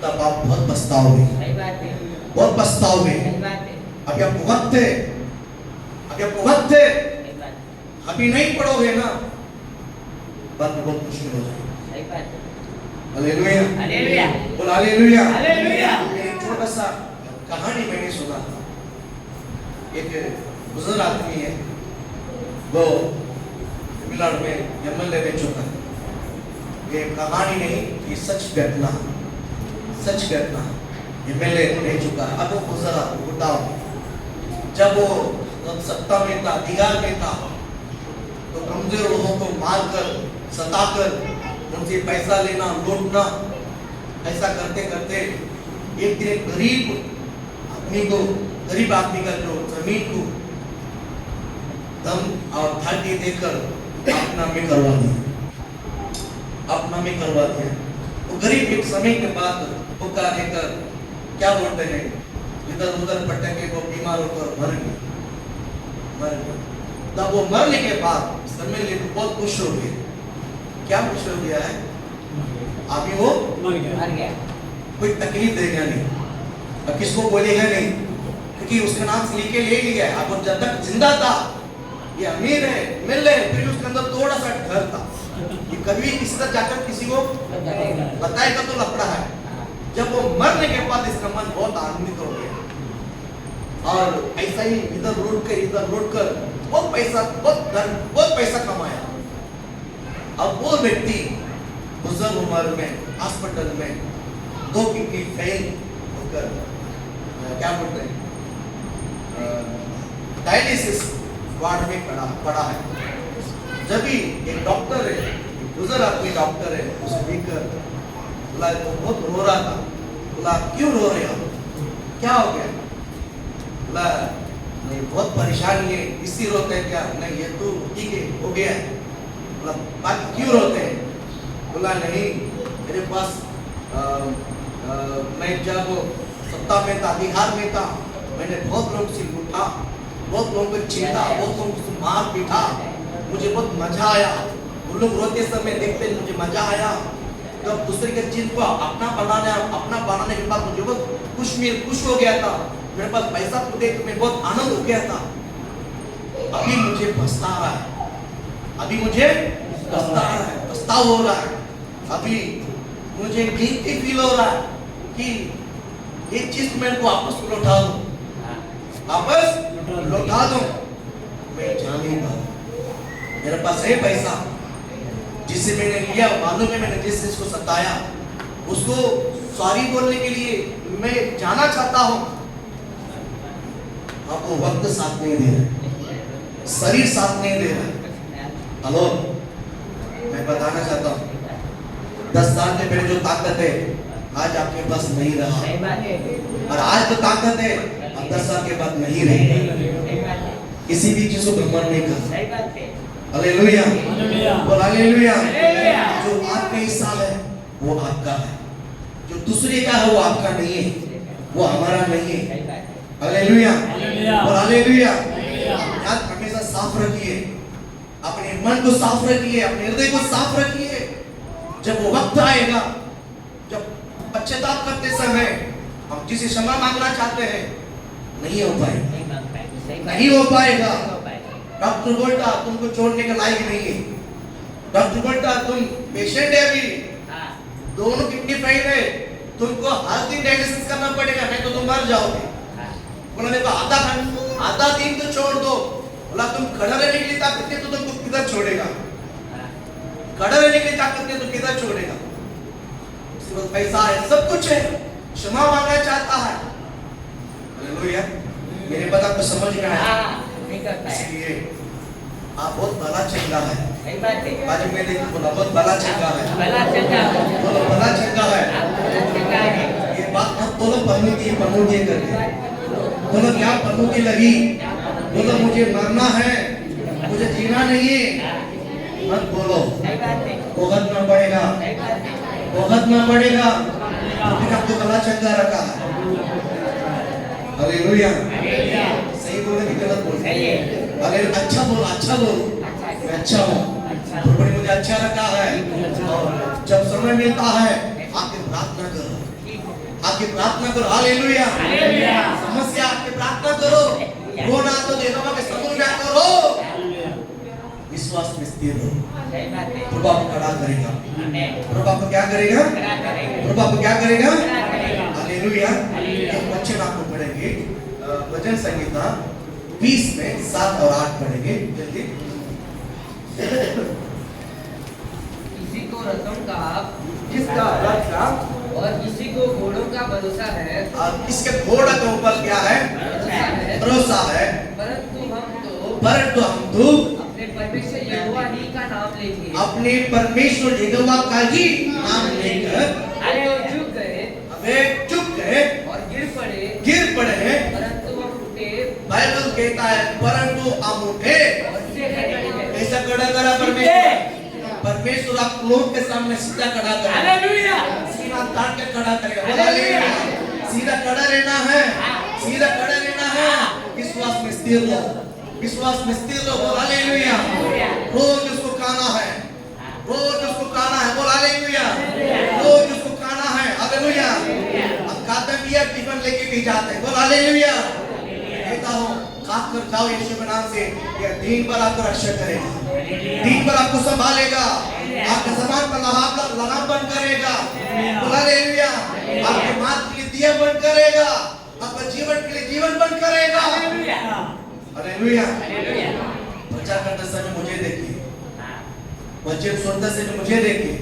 तब आप बहुत पछताओगे, सही बात है, बहुत पछताओगे। सही बात है, अभी आपको वक्त है, अभी आपको वक्त है। सही बात है, अभी नहीं पढ़ोगे ना, बाद में बहुत मुश्किल हो जाएगा। सही बात है। हालेलुया, हालेलुया, बोल हालेलुया। हालेलुया। एक छोटा सा कहानी मैंने सुना था। एक बुजुर्ग आदमी है, वो तमिलनाडु में एमएलए रह चुका है। ये कहानी नहीं, ये सच घटना, सच घटना। एमएलए रह चुका है, अब वो गुजरा बुढ़ा हो गया। जब वो सत्ता में था, अधिकार में था, तो कमजोर लोगों को मारकर, सताकर, उनसे पैसा लेना, लूटना, ऐसा करते करते एक दिन एक गरीब आदमी का जो जमीन को दम और थाली देकर अपना में करवा दिया, अपना में करवा दिया। वो गरीब एक समय के बाद पुकार लेकर क्या बोलते हैं, इधर उधर भटके वो बीमार होकर मर गया। तब वो मरने के बाद समय लेकर बहुत खुश हो गए। क्या खुश हो गया है? अभी वो मर गया, कोई तकलीफ देगा नहीं, अब किसको बोलेगा नहीं, क्योंकि उसका नाम से लिख के ले लिया है। अब वो जब तक जिंदा था, ये अमीर है, मिल रहे, फिर उसके अंदर थोड़ा सा घर था। ये कभी किसी तरह जाकर किसी को बताएगा तो लफड़ा है। जब वो मरने के बाद इसका मन बहुत आनंदित हो गया, और ऐसा ही इधर लूट कर बहुत पैसा कमाया। अब वो व्यक्ति बुजुर्ग उम्र में हॉस्पिटल में 2 किडनी फेल होकर क्या बोलते हैं, डायलिसिस वार्ड में पड़ा है। जब भी एक डॉक्टर है, बुजुर्ग आदमी डॉक्टर है, उसे देखकर बोला, तो बहुत रो रहा था। बोला, क्यों रो रहे हो, क्या हो गया? बोला, नहीं बहुत परेशानी है, इसी रोते हैं क्या? नहीं, ये तो ठीक है, हो गया है। बोला, बाकी क्यों रोते हैं? बोला, नहीं मेरे पास मैं जब सत्ता में था, अधिकार में था, मैंने बहुत लोग से लूटा, बहुत लोगों को छेड़ा, बहुत लोगों को मार पीटा, मुझे बहुत मजा आया। उन लोग रोते समय देखते मुझे मजा आया। जब दूसरे के चीज को अपना बनाने के बाद मुझे बहुत खुश हो गया था। मेरे पास पैसा को देख मैं बहुत आनंद हो गया था। अभी मुझे पछतावा है, अभी मुझे पछतावा हो रहा है। अभी मुझे गिल्टी फील हो रहा है कि ये चीज मैं को वापस लौटा दूं, वापस लौटा दूं। मैं जानूंगा मेरे पास है पैसा, जिससे मैंने लिया, मालूम है मैंने जिस चीज को सताया, उसको सॉरी बोलने के लिए मैं जाना चाहता हूं। आपको वक्त साथ नहीं दे रहा, शरीर साथ नहीं दे रहा। हेलो, मैं बताना चाहता हूं, 10 साल के पहले जो ताकत है आज आपके पास नहीं रहा, सही बात है, और आज जो ताकत है अब 10 साल के बाद नहीं रहेगी। सही बात है, किसी भी चीज को घमंड नहीं करना। सही बात है। हालेलुया, बोल हालेलुया। हालेलुया। जो आपका हिस्सा है वो आपका है, जो दूसरे का है वो आपका नहीं है, वो हमारा नहीं है। सही बात है। हालेलुया, बोल हालेलुया। हालेलुया। याद हमेशा साफ रखिए, अपने मन को साफ रखिए, अपने हृदय को साफ रखिए। जब वो वक्त आएगा, जब पश्चाताप करते समय हम जिसे क्षमा मांगना चाहते हैं, नहीं हो पाएगा, नहीं मांग पाएंगे, सही बात नहीं हो पाएगा। नहीं हो पाएगा। डॉक्टर बोलता तुमको छोड़ने के लायक नहीं है, डॉक्टर बोलता तुम पेशेंट है, अभी हाँ, दोनों किडनी फेल है, तुमको हर दिन डायलिसिस करना पड़ेगा, नहीं तो तुम मर जाओगे। हाँ, बोला नहीं तो आधा दिन तो छोड़ दो। बोला तुम खड़ा रहने के लिए ताकत नहीं तो तुमको किधर छोड़ेगा, हाँ, खड़ा रहने के लिए ताकत नहीं तो किधर छोड़ेगा। उसके पास पैसा है, सब कुछ है, क्षमा मांगना चाहता है। हालेलुया, मेरे बात आपको समझ में आया? हाँ, नहीं कर पाया। इसलिए आप बहुत भला चंगा है, सही बात है। बाजू में देखो बोला बहुत भला चंगा है, भला चंगा है। बोलो भला चंगा है। आप भला चंगा है। ये बात मत बोलो पन्नू करके, बोलो क्या पन्नू की लगी, बोलो मुझे मरना है, मुझे जीना नहीं है, मत बोलो। सही बात है, भुगतना पड़ेगा, सही बात है। भुगतना पड़ेगा, लेकिन आपको भला चंगा रखा है। हालेलुया। सही बोले कि गलत बोले? सही है। हालेलुया। अच्छा बोल, अच्छा बोल। मैं अच्छा हूँ, प्रभु ने मुझे अच्छा रखा है। और जब समय मिलता है आके प्रार्थना करो, आके प्रार्थना करो। हालेलुया। समस्या आके प्रार्थना करो, रोना तो देखो के समूह में करो, विश्वास में स्थिर रहो। प्रभु आपको खड़ा करेगा। प्रभु आपको क्या करेगा? प्रभु आपको क्या करेगा? हालेलुया। एक वचन आपको पढ़ेंगे, भजन संहिता 20 में 7 और 8 पढ़ेंगे जल्दी। किसी को रत्नों का किसका रथ का और किसी को घोड़ों का भरोसा है, और इसके घोड़ा के ऊपर क्या है? भरोसा है। परंतु हम तो अपने परमेश्वर यहोवा ही का नाम लेके अपने परमेश्वर यहोवा का ही नाम लेकर हमें झुक गए हमें चुप गए और गिर पड़े हैं। परंतु हम उठे बाइबल कहता है परंतु हम उठे। और से खड़े हैं। ऐसा खड़ा करा परमेश्वर। परमेश्वर आप लोग के सामने सीधा खड़ा करेगा। हालेलुया। सीधा तान के खड़ा करेगा। हालेलुया। सीधा खड़ा रहना है, सीधा खड़ा रहना है। विश्वास में स्थिर रहो, विश्वास में स्थिर रहो। हालेलुया। रोज उसको खाना है, रोज उसको खाना है। बोल हालेलुया। रोज उसको खाना है। हालेलुया। अब खाते भी है, टिफिन लेके भी जाते हैं। बोल हालेलुया। कहता हूँ खास कर जाओ यीशु के नाम से, ये दिन भर आपको रक्षा करेगा, दिन भर आपको संभालेगा, आपके जबान पर लगाम बंद करेगा। बोल हालेलुया। आपके मार्ग के लिए दिया बंद करेगा, आपके जीवन के लिए जीवन बंद करेगा। हालेलुया। प्रचार करते समय मुझे देखिए, वचन सुनते समय मुझे देखिए,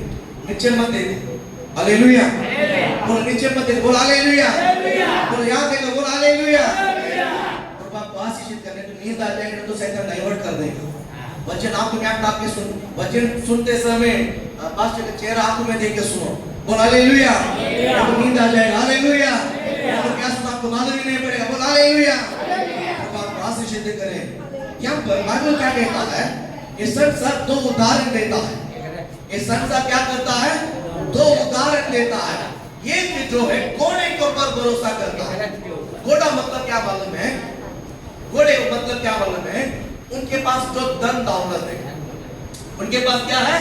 नीचे मत देखिए। हालेलुया। बोल नीचे मत देखिए। बोल हालेलुया। बोल यहाँ देखो। बोल हालेलुया। प्रभु आपको आशीषित करने तो नींद आ जाएगी तो शैतान डाइवर्ट कर देगा। वचन आंखों में आंख डाल के सुन, वचन सुनते समय पास्टर का चेहरा आंखों में देख के सुनो। बोल हालेलुया। तो नींद आ जाएगा। हालेलुया। तो क्या सुना आपको मालूम ही नहीं पड़ेगा। बोल हालेलुया। प्रभु आपको आशीषित करे। यहाँ पर बाइबल क्या कहता है? ये संसार दो उदाहरण देता है। ये संसार क्या करता है? दो उदाहरण देता है। एक जो है घोड़े के ऊपर भरोसा करता है। घोड़ा मतलब क्या मालूम है? घोड़े मतलब क्या मालूम है? उनके पास जो धन दौलत है, उनके पास क्या है?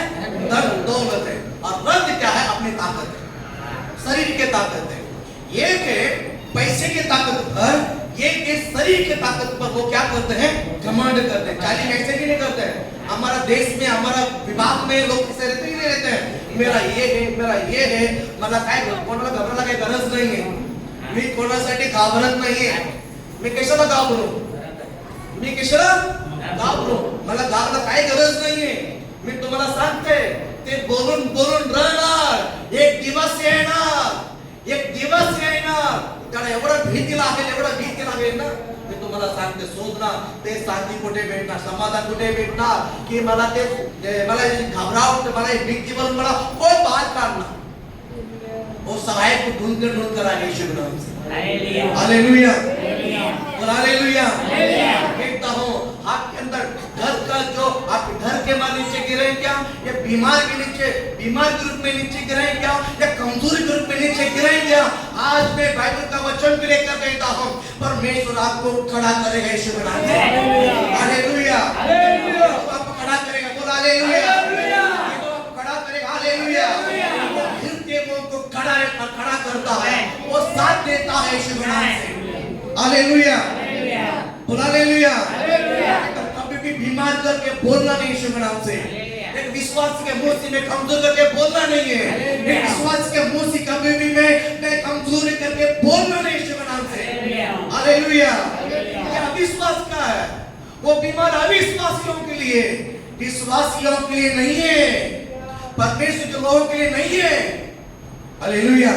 धन दौलत है। और रथ क्या है? अपनी ताकत है, शरीर की ताकत है। एक है पैसे की ताकत पर, एक है शरीर की ताकत पर। वो क्या करते हैं? घमंड करते हैं। चाली ऐसे भी नहीं करते हैं। हमारा देश में, हमारा विभाग में लोग ऐसे रहते ही नहीं रहते हैं। मेरा ये है, मेरा ये है, मला काय कोणाला घबरायला काही गरज नाही है। मी कोणासाठी घाबरत नाहीये। मी कशाला घाबरू? मी कशाला घाबरू? मला घाबरायला काही गरज नाहीये। मी तुम्हाला सांगते, ते बोलून बोलून राहणार, एक दिवस येणार, एक दिवस येणार, त्याला एवढं भीती लागेल ना, मी तुम्हाला सांगते, शोधना ते शांती कुठे भेटणार, समाधान कुठे भेटणार, की मला घाबरावट, मला भीती बनून मला कोण बाहेर काढणार? वो सहायक को ढूंढकर आगे यीशु के नाम से। हालेलुया। बोल हालेलुया। कहता हूँ आपके अंदर घर का जो आप घर के मार नीचे गिरे क्या, या बीमार के नीचे, बीमार के रूप में नीचे गिरे क्या, या कमजोरी के रूप में नीचे गिरे क्या, आज मैं बाइबल का वचन भी लेकर कहता हूँ परमेश्वर आपको खड़ा करेगा यीशु के नाम से। हालेलुया। आपको खड़ा करेगा। बोल हालेलुया। आपको खड़ा करेगा। हालेलुया। को खड़ा करता है, वो साथ देता है यीशु के नाम से। हालेलुया। बोल हालेलुया। कभी भी बीमार करके बोलना नहीं यीशु के नाम से। एक विश्वास के मुंह से मैं कमजोर करके बोलना नहीं है। एक विश्वास के मुंह से कभी भी मैं कमजोर करके बोलना नहीं यीशु के नाम से। हालेलुया। क्या विश्वास का है? वो बीमार अविश्वासियों के लिए, विश्वासियों के लिए नहीं है, परमेश्वर के लोगों के लिए नहीं है। हालेलुया।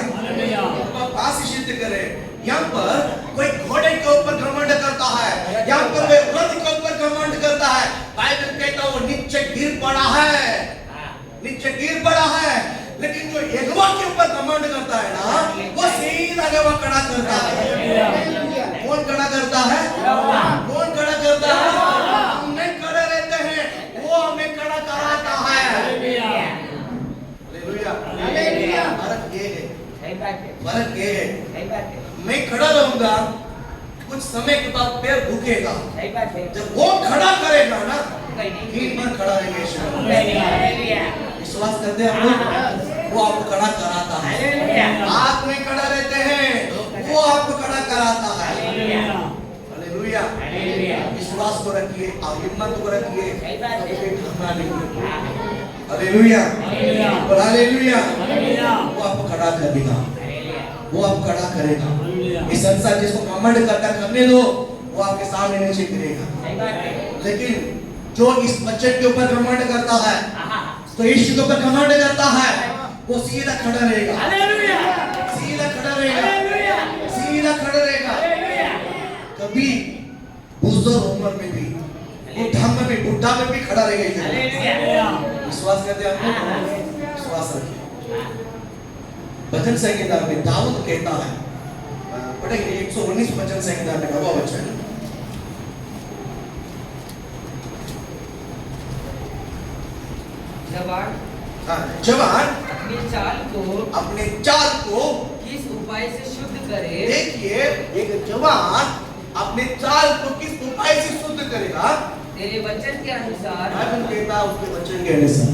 आशीषित करे। यहाँ पर कोई घोड़े के ऊपर घमंड करता है, यहाँ पर कोई रथ के ऊपर घमंड करता है। बाइबल कहता है वो नीचे गिर पड़ा है, नीचे गिर पड़ा है। लेकिन जो यहोवा के ऊपर घमंड करता है ना, वो सीधा यहोवा खड़ा करता है। कौन खड़ा करता है? कौन खड़ा करता है? हम नहीं खड़े रहते हैं, वो हमें खड़ा कराता है। फर्क ये है, मैं खड़ा रहूंगा, कुछ समय के बाद पैर भूखेगा। सही बात है। जब वो खड़ा करेगा ना, कहीं नहीं। दिन भर खड़ा रहेगा यीशु। हालेलुया। विश्वास करते हैं हम लोग? वो आपको खड़ा कराता है। हालेलुया। आप में खड़ा रहते हैं, वो आपको खड़ा कराता है। हालेलुया। हालेलुया। हालेलुया। विश्वास को रखिए और हिम्मत को रखिए। सही बात है। कभी घबरा नहीं। हालेलुया। और हालेलुया। वो आपको खड़ा कर देगा, वो आपको खड़ा करेगा। इस संसार जिसको घमंड करता है, करने दो, वो आपके सामने नीचे गिरेगा। सही बात है। लेकिन जो इस बच्चे के ऊपर घमंड करता है, आहा। तो यीशु के ऊपर घमंड करता है, वो सीधा खड़ा रहेगा, हालेलुया। सीधा खड़ा रहेगा, हालेलुया। सीधा खड़ा रहेगा। हालेलुया। कभी बुजुर्ग उम्र में भी, बुढ़ा में भी खड़ा रहेगा। हालेलुया। विश्वास करते हैं आप लोग? विश्वास रखिए। भजन संहिता में दाऊद कहता है, पढ़ेंगे 119 भजन संहिता में 9वां वचन। जवान जवान अपनी चाल को किस उपाय से शुद्ध करे। देखिए, एक जवान अपने चाल को किस उपाय से शुद्ध करेगा? तेरे वचन के अनुसार। बाइबल कहता है उसके वचन के अनुसार।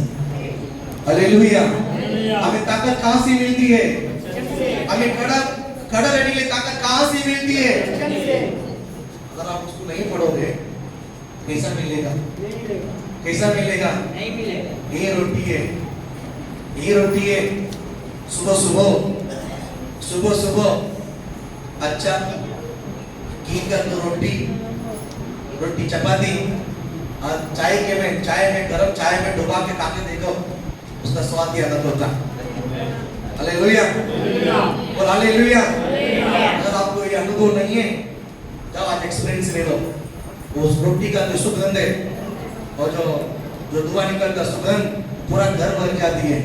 हालेलुया। हमें ताकत कहाँ से मिलती है? हमें खड़ा रहने के लिए ताकत कहाँ से मिलती है? अगर आप उसको नहीं पढ़ोगे, कैसा मिलेगा? कैसा मिलेगा? नहीं मिलेगा। ये रोटी है, ये रोटी है। सुबह सुबह अच्छा घी का तो रोटी चपाती और चाय में गरम चाय में डुबा के खा के देखो, उसका स्वाद ही अलग होता। हालेलुया। और हालेलुया। अगर आपको ये अनुभव नहीं है, जाओ आज एक्सपीरियंस ले लो। उस रोटी का जो सुगंध है और जो धुआं निकलता सुगंध पूरा घर भर जाती है।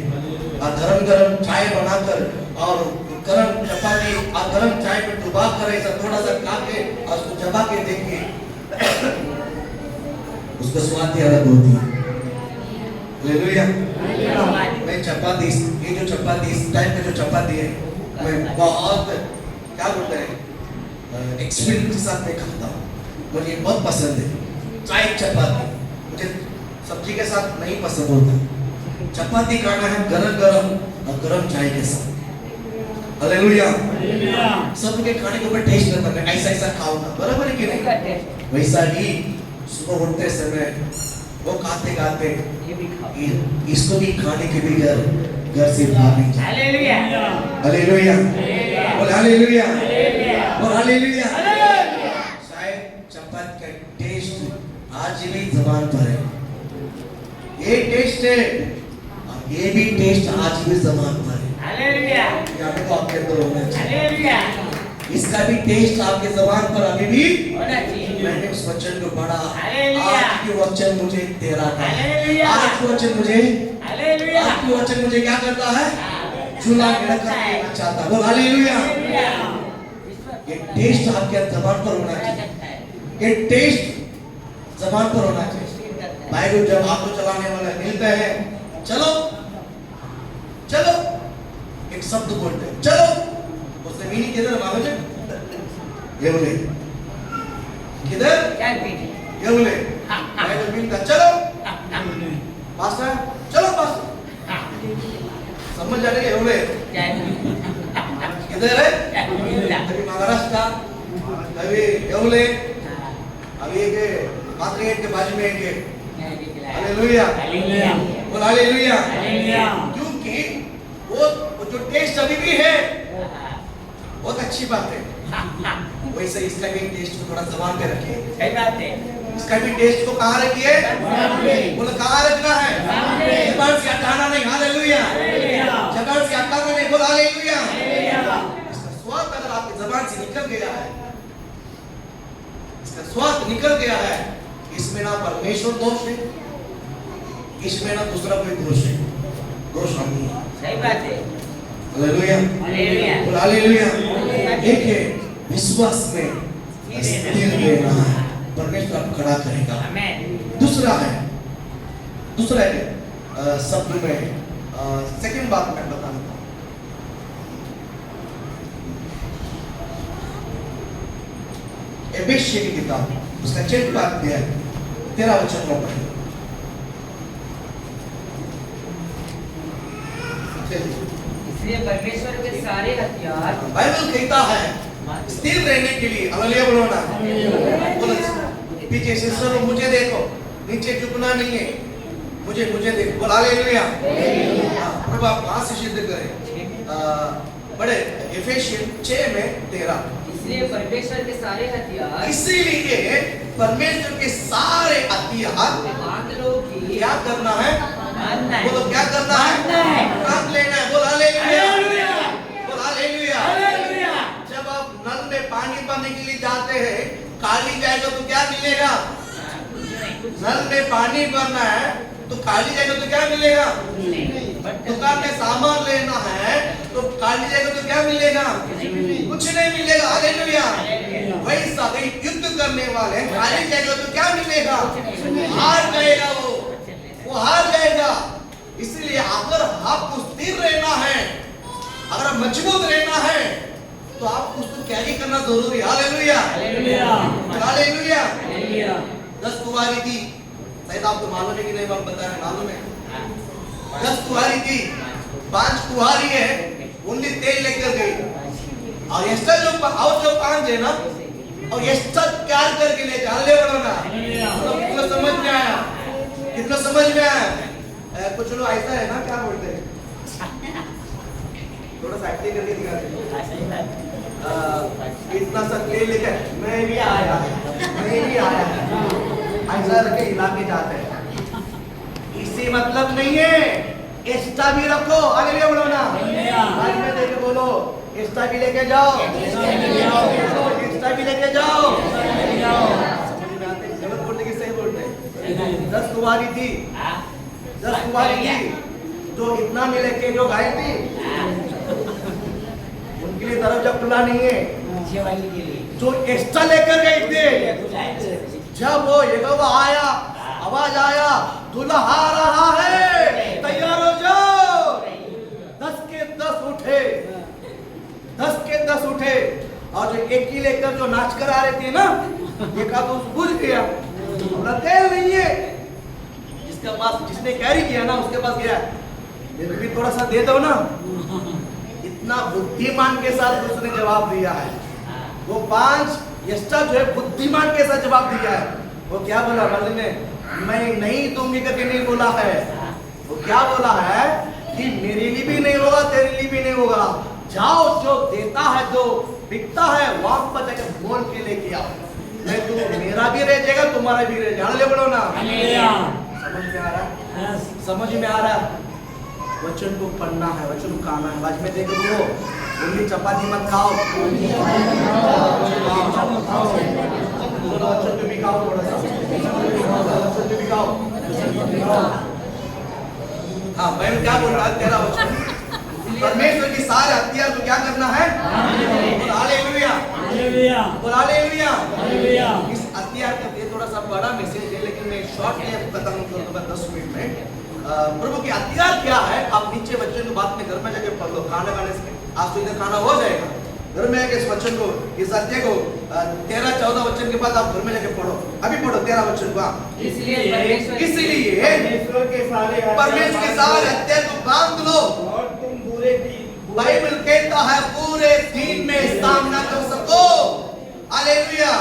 और गरम चाय बनाकर और गरम चपाती और गरम चाय में डुबा कर ऐसा थोड़ा सा खा के और उसको चबा के देखिए, उसका स्वाद ही अलग होती है। हालेलुया। मैं चपाती, ये जो चपाती इस टाइप का जो चपाती है, मैं बहुत क्या बोलते हैं एक्सपीरियंस के साथ मैं खाता हूँ। मुझे बहुत पसंद है चाय चपाती। मुझे सब्जी के साथ नहीं पसंद होता। चपाती खाना है गरम और गरम चाय के साथ। हालेलुया। सबके खाने के ऊपर टेस्ट करता है, ऐसा खाऊंगा, बराबर है कि नहीं? वैसा ही सुबह उठते समय वो खाते खाते इसको भी खाने के भी घर से बाहर नहीं जाए। हालेलुया। हालेलुया। बोल हालेलुया। बोल हालेलुया। शायद चपाती का टेस्ट आज भी ज़बान पर है। ये टेस्ट है और ये भी टेस्ट आज भी ज़बान पर है। हालेलुया। यहाँ पे तो आपके अंदर होना चाहिए। हालेलुया। इसका भी टेस्ट आपके ज़बान पर अभी भी होना चाहिए। मैंने उस वचन को पढ़ा। हालेलुया। आज के वचन मुझे तेरा था। हालेलुया। आज के वचन मुझे, हालेलुया। आज के वचन मुझे क्या करता है? झूला मेरा कर देना चाहता है। बोल हालेलुया। ये टेस्ट आपके ज़बान पर होना चाहिए। ये टेस्ट ज़बान पर होना चाहिए। बाइबल जब आपको चलाने वाला मिलता है, चलो चलो एक शब्द बोलते हैं, चलो, उससे मीनिंग किधर मालूम है? ये बोले किधर? ये बोले बाइबल मीनिंग का चलो पास्टर, चलो पास्टर, समझ जा रही है? ये बोले किधर है? कभी महाराष्ट्र, कभी ये बोले अभी एक मार्केट के बाजू में एक। हालेलुया। बोल हालेलुया। क्योंकि वो जो टेस्ट अभी भी है बहुत अच्छी बात है। वैसे इसका भी टेस्ट को थोड़ा ज़बान पे रखिए। सही बात है। इसका भी टेस्ट को कहाँ रखिए? बोलो कहाँ रखना है? ज़बान से हटाना नहीं। हालेलुया। ज़बान से हटाना नहीं। बोल हालेलुया। इसका स्वाद अगर आपकी ज़बान से निकल गया है, इसका स्वाद निकल गया है, इसमें ना परमेश्वर दोष है, इसमें ना दूसरा कोई दोष है। दोष हम नहीं है। सही बात है। हालेलुया। हालेलुया। बोल हालेलुया। एक है विश्वास में स्थिर रहना है, परमेश्वर आपको खड़ा करेगा। आमीन। दूसरा है शब्द में सेकंड बात मैं बताता हूँ। एफेसियों की किताब उसका 6वां अध्याय 13 वचन को पढ़ें। इसलिए परमेश्वर के सारे हथियार बाइबल कहता है स्थिर रहने के लिए हालेलुया बोलो ना। बोलो पीछे सिस्टर मुझे देखो, नीचे झुकना नहीं है, मुझे देखो, बोलो हालेलुया। प्रभु आप कहां से सिद्ध करें? बड़े एफेसियन 6 में 13। इसलिए परमेश्वर के सारे हथियार इसीलिए परमेश्वर के सारे हथियार बांध लो कि क्या करना है? मानना है। बोलो क्या करना है? बांध लेना है। बोलो हालेलुया। बोलो हालेलुया। जब आप नल में पानी भरने के लिए जाते हैं, खाली जाएगा तो क्या मिलेगा? नल में पानी भरना है तो खाली जाएगा तो क्या मिलेगा? दुकान में सामान लेना है तो खाली जाएगा तो क्या मिलेगा? कुछ नहीं मिलेगा। हालेलुया। वैसा ही युद्ध करने वाले खाली जाएगा तो क्या मिलेगा? हार जाएगा, वो हार जाएगा। इसलिए अगर आपको स्थिर रहना है, अगर मजबूत रहना है तो आपको उसको कैरी करना जरूरी है। हालेलुया। हालेलुया। 10 कुंवारी थी, शायद आपको मालूम है कि नहीं, बात बताया मालूम है। 10 कुंवारी थी, 5 कुंवारी है, उन्हें तेल लेकर गई और एक्स्ट्रा जो 5 है ना, और एक्स्ट्रा क्या करके ले जाले बढ़ना। कितना समझ में आया? कितना समझ में आया? कुछ लोग ऐसा है ना, क्या बोलते हैं, थोड़ा सा एक्टिंग करके दिखाते हैं। इतना सा ले लेकर मैं भी आया, ऐसा रखे हिला के जाते हैं। इसी मतलब नहीं है, एक्स्ट्रा भी रखो। हालेलुया बोलो ना। आज में देखे बोलो एक्स्ट्रा भी लेके जाओ, एक्स्ट्रा भी लेके जाओ। गलत बोलते कि सही बोलते? 10 कुंवारी थी, 10 कुंवारी थी जो इतना में लेके जो गाय थी उनके लिए दरवाजा खुला नहीं है, जो एक्स्ट्रा लेकर गई थी। जब वो यहोवा आया, आवाज आया, दूल्हा आ रहा है, तैयार हो जाओ। 10 के 10 उठे, 10 के 10 उठे और जो एक ही लेकर जो नाच कर आ रहे थे ना, एक आध बुझ गया, अपना तेल नहीं है। जिसके पास, जिसने कैरी किया ना, उसके पास गया, मेरे भी थोड़ा सा दे दो ना। इतना बुद्धिमान के साथ उसने जवाब दिया है। वो 5 एक्स्ट्रा जो है बुद्धिमान के साथ जवाब दिया है। वो क्या बोला? मर्द ने मैं नहीं दूंगी करके नहीं बोला है। वो क्या बोला है कि मेरे लिए भी नहीं होगा, तेरे लिए भी नहीं होगा। जाओ, जो देता है, जो बिकता है, वहां पर जाकर बोल के लेके आओ। मैं तू मेरा भी रह जाएगा, तुम्हारा भी रह जाएगा। बोलो ना। समझ में आ रहा है? समझ में आ रहा है? वचन को पढ़ना है, वचन को खाना है। आज में देखो वो उंगली चपाती मत खाओ, वचन को भी खाओ, थोड़ा सा वचन को भी खाओ। हाँ, मैं क्या बोल रहा हूँ? तेरा वचन परमेश्वर की सारे हथियार को क्या करना है? हालेलुया। बोल हालेलुया। इस हथियार का ये थोड़ा सा बड़ा मैसेज है, लेकिन मैं शॉर्ट में बताऊंगा 10 मिनट में। प्रभु की हथियार क्या है? आप नीचे बच्चों को बात में घर में जाके पढ़ लो, खाना खाने से आज तो इधर खाना हो जाएगा। घर में आके इस वचन को, इस अध्याय को 13-14 वचन के बाद आप घर में जाके पढ़ो। अभी पढ़ो 13 वचन को। इसलिए परमेश्वर के सारे हथियार को बांध लो और तुम पूरे बाइबल कहता है पूरे दिन में सामना कर सको। हालेलुया।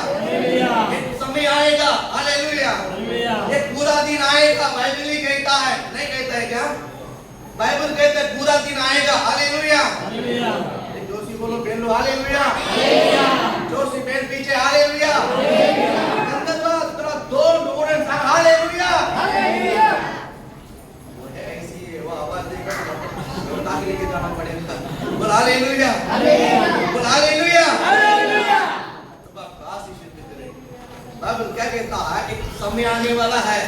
एक समय आएगा, हालेलुया, एक बुरा दिन आएगा। बाइबल ही कहता है, नहीं कहता है क्या? बाइबल कहता है पूरा दिन आएगा। हालेलुया। जोर से बोलो बहन लो, हालेलुया। जोर से बहन पीछे, हालेलुया। दो स्टूडेंट हालेलुया। वो है ऐसी, वो आवाज देगा तो ताकि लेके जाना पड़ेगा। बोल हालेलुया। बोल हालेलुया। बाइबल क्या कहता है? एक समय आने वाला है,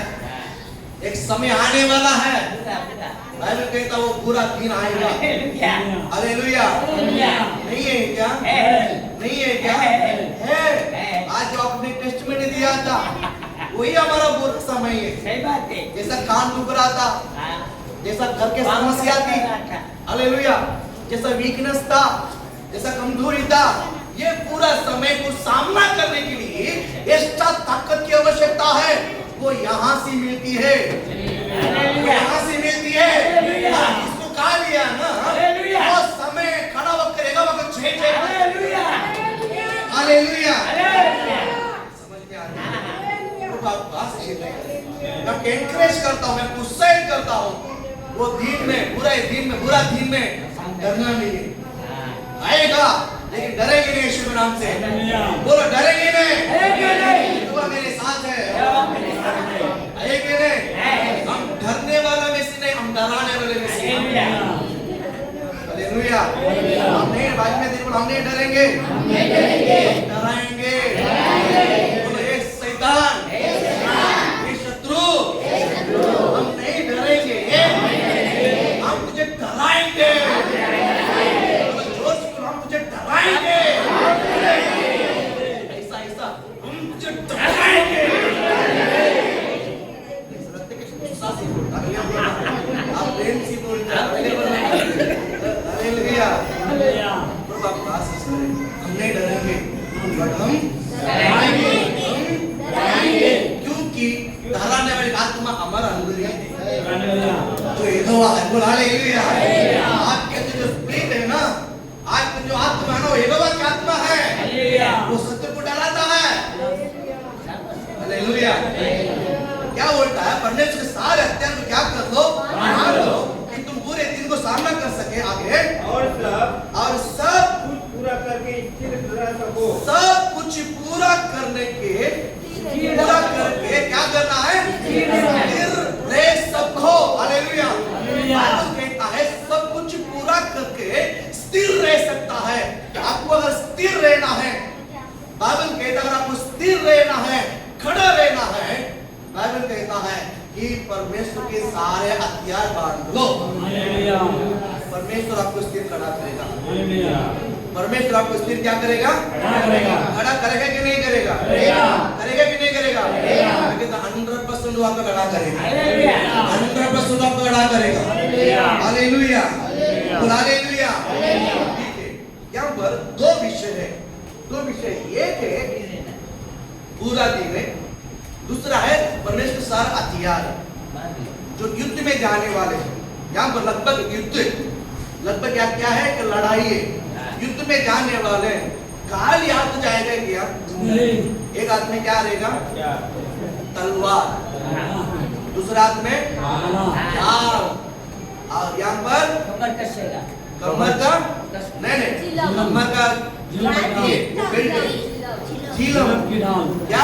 एक समय आने वाला है। बाइबल कहता है वो पूरा दिन आएगा। हालेलुया। नहीं है क्या? नहीं है क्या? है। आज जो आपने टेस्टमेंट दिया था वही हमारा बुरा समय है। सही बात है। जैसा कान दुख रहा था, जैसा घर के समस्या थी, हालेलुया, जैसा वीकनेस था, जैसा कमजोरी था, ये पूरा समय को सामना करने के लिए एक्स्ट्रा ताकत की आवश्यकता है, वो यहाँ से मिलती है, यहाँ से मिलती है। इसको कहा लिया ना, वो समय खड़ा वक्त करेगा, वक्त चेंज है। हालेलुया, समझ में आता है? तो बात मैं एनकरेज करता हूँ, मैं प्रोत्साहित करता हूँ, वो दिन में बुरा दिन में डरना नहीं है। आएगा लेकिन डरेंगे नहीं, यीशु के नाम से बोलो, डरेंगे नहीं, दुआ मेरे साथ है। आएंगे नहीं, हम डरने वाला में से नहीं, हम डराने वाले में से। हालेलुया, हम नहीं बाद में देखो, हम नहीं डरेंगे, डराएंगे। बोलो ये शैतान, ये शत्रु, हम नहीं डरेंगे, हम तुझे डराएंगे। हम तुझे डराएंगे, ऐसा हम तुझे डराएंगे। आप प्रेम से बोलते हैं, हम नहीं डरेंगे, बट हम डराएंगे, क्योंकि डराने वाली आत्मा हमारा अंदर है, जो यहोवा है। बोल हालेलुया। आपके जो स्पिरिट है ना, आज जो आत्मा है ना, वो यहोवा की आत्मा है, वो शत्रु को डराता है। हालेलुया। क्या बोलता है? परमेश्वर के सारे हथियार को क्या कर लो, मान लो, कि तुम पूरे दिन को सामना कर सके आगे, और सब कुछ पूरा करके स्थिर रह सको। सब कुछ पूरा करने के, पूरा करके क्या करना है? स्थिर रह सको। हालेलुया। बाइबल कहता है सब कुछ पूरा करके स्थिर रह सकता है। आपको अगर स्थिर रहना है, बाइबल कहता है अगर आपको स्थिर रहना है, खड़ा रहना है, बाइबल कहता है कि परमेश्वर के सारे हथियार बांध लो। परमेश्वर आपको स्थिर खड़ा करेगा। परमेश्वर आपको स्थिर क्या करेगा? खड़ा करेगा कि नहीं करेगा? करेगा कि नहीं करेगा? 100% वो आपको खड़ा करेगा, 100% आपको खड़ा करेगा। Hallelujah, hallelujah. ठीक है, यहाँ पर दो विषय है, दो विषय। एक है पूरा दिन है, दूसरा है परमेश्वर सारा हथियार जो युद्ध में जाने वाले हैं। यहाँ पर लगभग युद्ध, लगभग क्या क्या है कि लड़ाई है, युद्ध में जाने वाले काल याद जाएगा क्या? एक हाथ में क्या रहेगा? तलवार, दूसरा हाथ में ढाल, और यहाँ पर कमर का नहीं, कमर का क्या?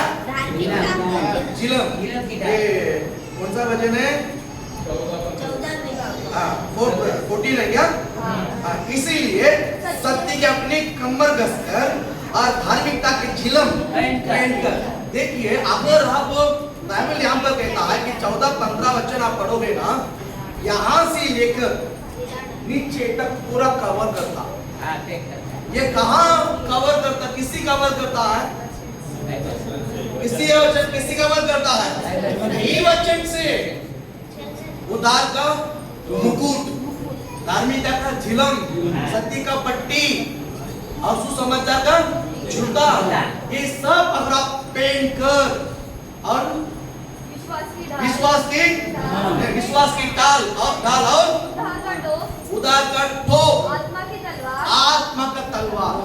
झिलम। कौन सा वचन है? 14 है क्या? इसीलिए सत्य की अपनी कमर कसकर और धार्मिकता के झिलम पहनकर। देखिए, अगर आप बाइबल यहाँ पर कहता है कि 14-15 वचन आप पढ़ोगे ना, यहाँ से लेकर नीचे तक पूरा कवर करता। ये कहाँ कवर करता? किसी कवर करता है? किसी कवर करता है? ये वचन से उद्धार का मुकुट, धार्मिकता का झिलम, सत्य का पट्टी और सुसमाचार का जूता, ये सब अगर आप पहन कर और विश्वास की टाल और उद्धार का ठोक, आत्मा का तलवार।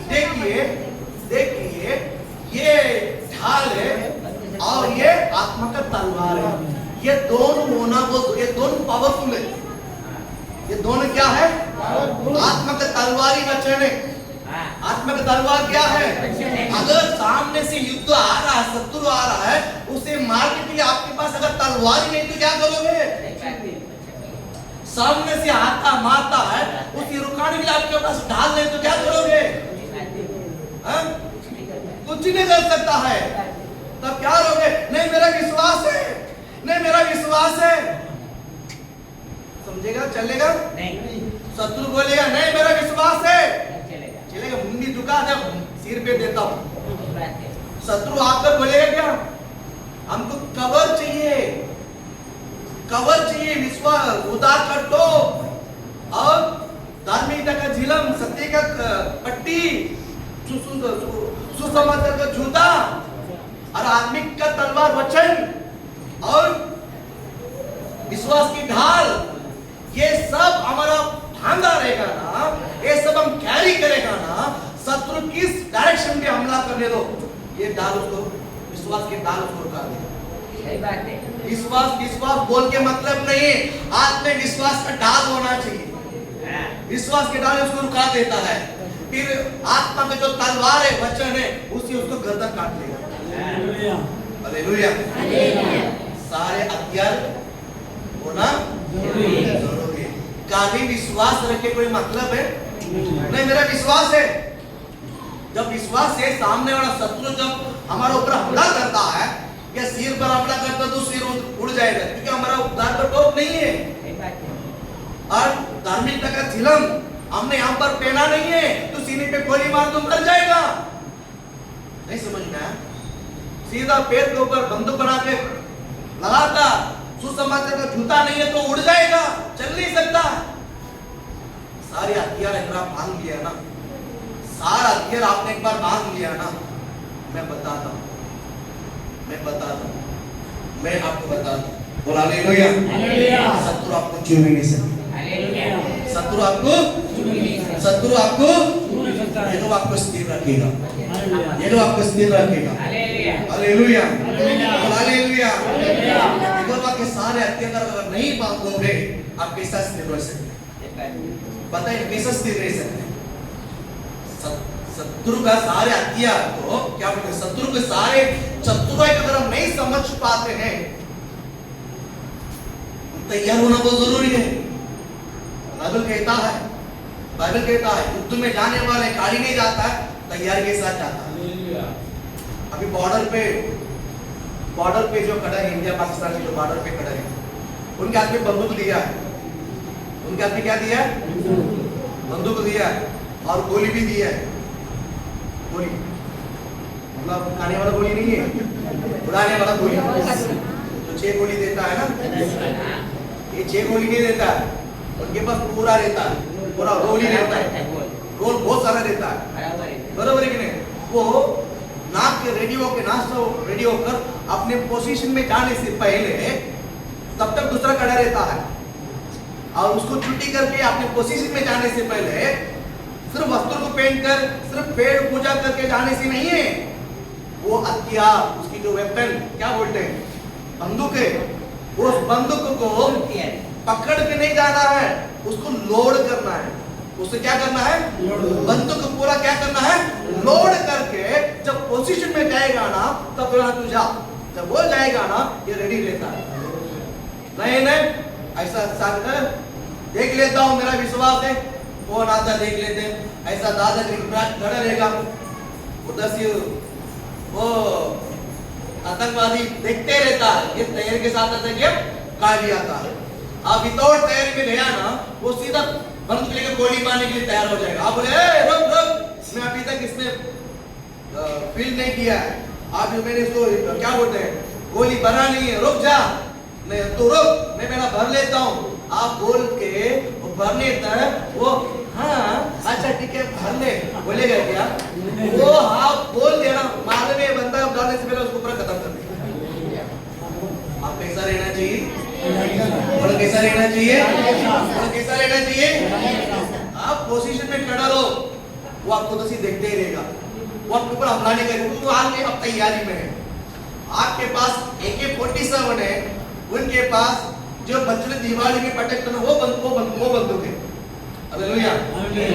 देखिए ये ढाल है और ये आत्मा का तलवार है। ये दोनों होना, ये दोनों पावरफुल है। ये दोनों क्या है? आत्मा का तलवार ही वचन है। आत्मा का तलवार क्या है? अगर सामने से युद्ध आ रहा है, शत्रु आ रहा है, उसे मारने के लिए आपके पास अगर तलवार ही नहीं तो क्या करोगे? सामने से आता मारता है, उसे रुकाने के लिए आपके पास ढाल नहीं तो क्या करोगे? कुछ नहीं कर सकता है। तब क्या करोगे? नहीं मेरा विश्वास है, नहीं मेरा विश्वास है। समझेगा? चलेगा नहीं। शत्रु बोलेगा नहीं मेरा विश्वास है, चलेगा। मुंडी झुका दे, सिर पे देता हूं। शत्रु आकर बोलेगा क्या? हमको कवर चाहिए, कवर चाहिए। विश्वास, उद्धार का टोप और धार्मिकता का झिलम, सत्य का पट्टी, हमारा धांधा रहेगा ना, ये सब हम कैरी करेगा ना, शत्रु किस डायरेक्शन में हमला करने दो, ये डाल उसको, विश्वास के डाल उसको रुका दे। सही बात है। विश्वास बोल के मतलब नहीं, आत्मविश्वास का डाल होना चाहिए। विश्वास के डाल उसको रुका देता है, फिर आत्मा में जो तलवार है, वचन है, उसी उसको गर्दन काट लेगा। हालेलुया। सारे हथियार होना जरूरी है। काफी विश्वास रखे कोई मतलब है नहीं, मेरा विश्वास है। जब विश्वास है, सामने वाला शत्रु जब हमारे ऊपर हमला करता है या सिर पर हमला करता है तो सिर उड़ जाएगा, क्योंकि हमारा उद्धार पर टोप नहीं है। और धार्मिकता का झिलम हमने यहाँ पर पहना नहीं है, तो सीने पे गोली मार तो मर जाएगा। नहीं समझ में आया? सीधा पेट के ऊपर बंदूक बना के लगाता, सुसमाचार का जूता नहीं है तो उड़ जाएगा, चल नहीं सकता। सारे हथियार एक बार बांध लिया ना, सारा हथियार आपने एक बार बांध लिया ना, मैं बताता हूँ, मैं आपको बताता हूँ। बोला हालेलुया। शत्रु आपको छू भी नहीं सकता, शत्रु आपको ये तो आपको स्थिर रखेगा, ये तो आपको स्थिर रखेगा। Hallelujah, hallelujah. के सारे हथियार अगर नहीं बांधोगे, आप कैसा स्थिर रह सकते? बताइए कैसा स्थिर रह सकते? शत्रु का सारे हथियार को क्या बोलते हैं, शत्रु के सारे चतुराई अगर हम नहीं समझ पाते हैं, तैयार होना बहुत जरूरी है। बाइबल कहता है युद्ध में जाने वाले खाली नहीं जाता है, तैयारी के साथ जाता है। अभी बॉर्डर पे जो खड़ा है, इंडिया पाकिस्तान के जो बॉर्डर पे खड़ा है, उनके हाथ में बंदूक दिया है। उनके हाथ में क्या दिया है? बंदूक दिया है, और गोली भी दिया है। गोली मतलब खाने वाला गोली नहीं है, उड़ाने वाला गोली। तो 6 गोली देता है ना, ये 6 गोली नहीं देता है, उनके पास पूरा रहता है, पूरा रोल ही रहता है, रोल बहुत सारा रहता है। बराबर है कि नहीं? वो नाक के रेडियो कर अपने पोजीशन में जाने से पहले तब तक दूसरा खड़ा रहता है, और उसको छुट्टी करके अपने पोजीशन में जाने से पहले सिर्फ वस्त्र को पहन कर, सिर्फ पेड़ पूजा करके जाने से नहीं है। वो हथियार, उसकी जो वेपन क्या बोलते हैं, बंदूक है, उस बंदूक को पकड़ के नहीं जाना है, उसको लोड करना है। उससे क्या करना है? बंदूक को पूरा क्या करना है? लोड करके जब पोजीशन में जाएगा ना, तब तू जा, जब वो जाएगा ना, ये रेडी रहता है। नहीं ऐसा देख लेता हूँ, मेरा विश्वास है, कौन आता देख लेते हैं, ऐसा दादा खड़ा रहेगा, उधर से वो आतंकवादी देखते रहता है, ये तैयारी के साथ आता है, काट लिया था। आप विदाउट तैयारी में गया ना, वो सीधा बंदूक लेकर गोली मारने के लिए तैयार हो जाएगा। आप बोले रुक, इसमें अभी तक इसने फील नहीं किया है, आप जो मैंने इसको क्या बोलते हैं, गोली भरा नहीं है, रुक जा, नहीं तो रुक, मैं मेरा भर लेता हूँ। आप बोल के वो भरने तक वो हाँ अच्छा ठीक है भर ले बोलेगा क्या? वो आप बोल देना, मालूम है बंदा डालने से पहले उसको पूरा खत्म कर देगा। आप कैसा रहना चाहिए? कैसा रहना चाहिए? कैसा रहना चाहिए? आप पोजीशन में खड़ा रहो, वो आपको तो सीधे देखते ही रहेगा, वो आपके ऊपर हमला नहीं करेगा, वो आगे अब तैयारी में है। आपके पास AK-47 है, उनके पास जो बच्चों दिवाली में पटकते हैं वो बंदूक है। हालेलुया।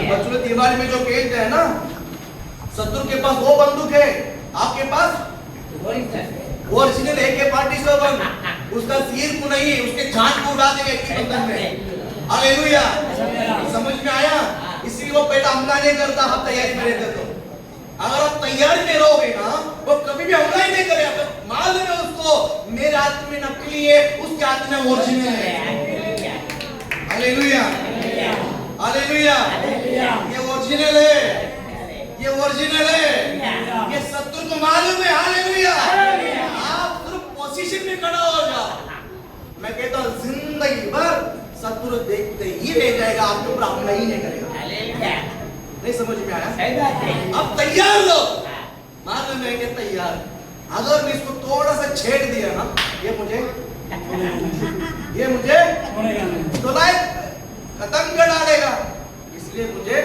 बच्चों दिवाली में जो खेलते हैं ना, शत्रु के पास वो बंदूक है, आपके पास ओरिजिनल AK-47, उसका सिर को नहीं, उसके जान को उड़ा देंगे एक बंदूक में। हालेलुया। समझ में आया? इसलिए वो पहला हमला नहीं करता, आप तैयारी में रहते तो। अगर आप तैयारी में रहोगे ना, वो कभी भी हमला ही नहीं करेगा। तो मालूम है उसको, मेरे हाथ में नकली है, उसके हाथ में ओरिजिनल है। Hallelujah, hallelujah. ये ओरिजिनल है, ये ओरिजिनल है, ये शत्रु को मालूम है। हालेलुया। आप सिर्फ पोजीशन में खड़ा हो जाओ, मैं कहता हूँ जिंदगी भर शत्रु देखते ही रह जाएगा, आपके ऊपर हमला ही नहीं करेगा। नहीं समझ में आया? अब तैयार लो, मालूम है कि तैयार। अगर मैं इसको थोड़ा सा छेड़ दिया ना, ये मुझे तो लाइक खत्म कर डालेगा, इसलिए मुझे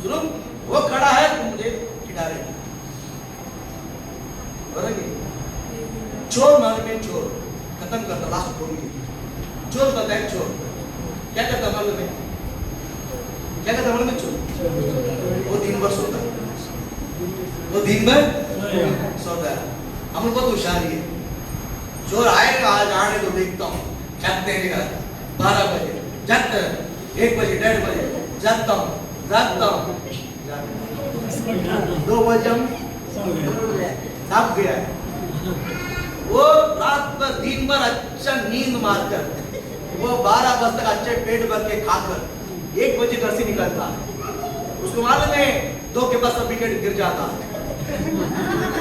जुल्म वो खड़ा है तो मुझे खिलाएगा। बराबर? चोर मार्ग में चोर खत्म करता, लास्ट बोली चोर कहता है चोर क्या करता मालूम है? क्या करता मालूम है? चोर वो दिन भर सोता है, वो दिन भर सोता है। हम लोग बहुत होशियार है। चोर आएगा, आज आने तो देखता हूँ, जागते हैं 12 बजे, जागते 1 बजे 1:30 बजे, जागता हूँ 2 बजे हम थक गया है। वो रात भर दिन भर अच्छा नींद मारकर वो 12 बजे तक अच्छे पेट भर के खाकर 1 बजे घर से निकलता है। उसको मालूम है 2 के बाद सब विकेट गिर जाता है।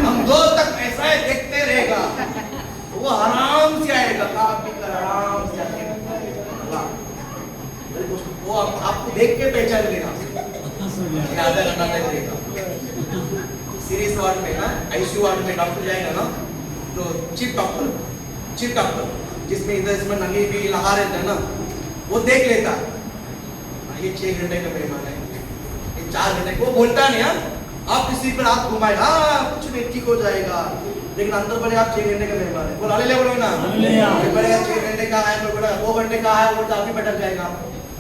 हम 2 तक ऐसा ही देखते रहेगा, वो आराम से आएगा, काफी कर आराम से आएगा। वो आपको देख के पहचान लेगा, आधा घंटा तक रहेगा। सीरियस वार्ड में ना, आईसीयू वार्ड में डॉक्टर जाएगा ना, तो चीफ डॉक्टर जिसमें इधर इसमें नंगे भी लगा रहते हैं ना, वो देख लेता ये 6 घंटे का मेहमान है, ये 4 घंटे वो बोलता नहीं। हाँ आप किसी पर हाथ घुमाएगा, हाँ कुछ नहीं ठीक हो जाएगा, लेकिन अंदर बड़े आप 6 घंटे का मेहमान है, बोला ले बोलो ना, बड़े 6 घंटे का है, 2 घंटे का है, वो तो आप ही भटक जाएगा।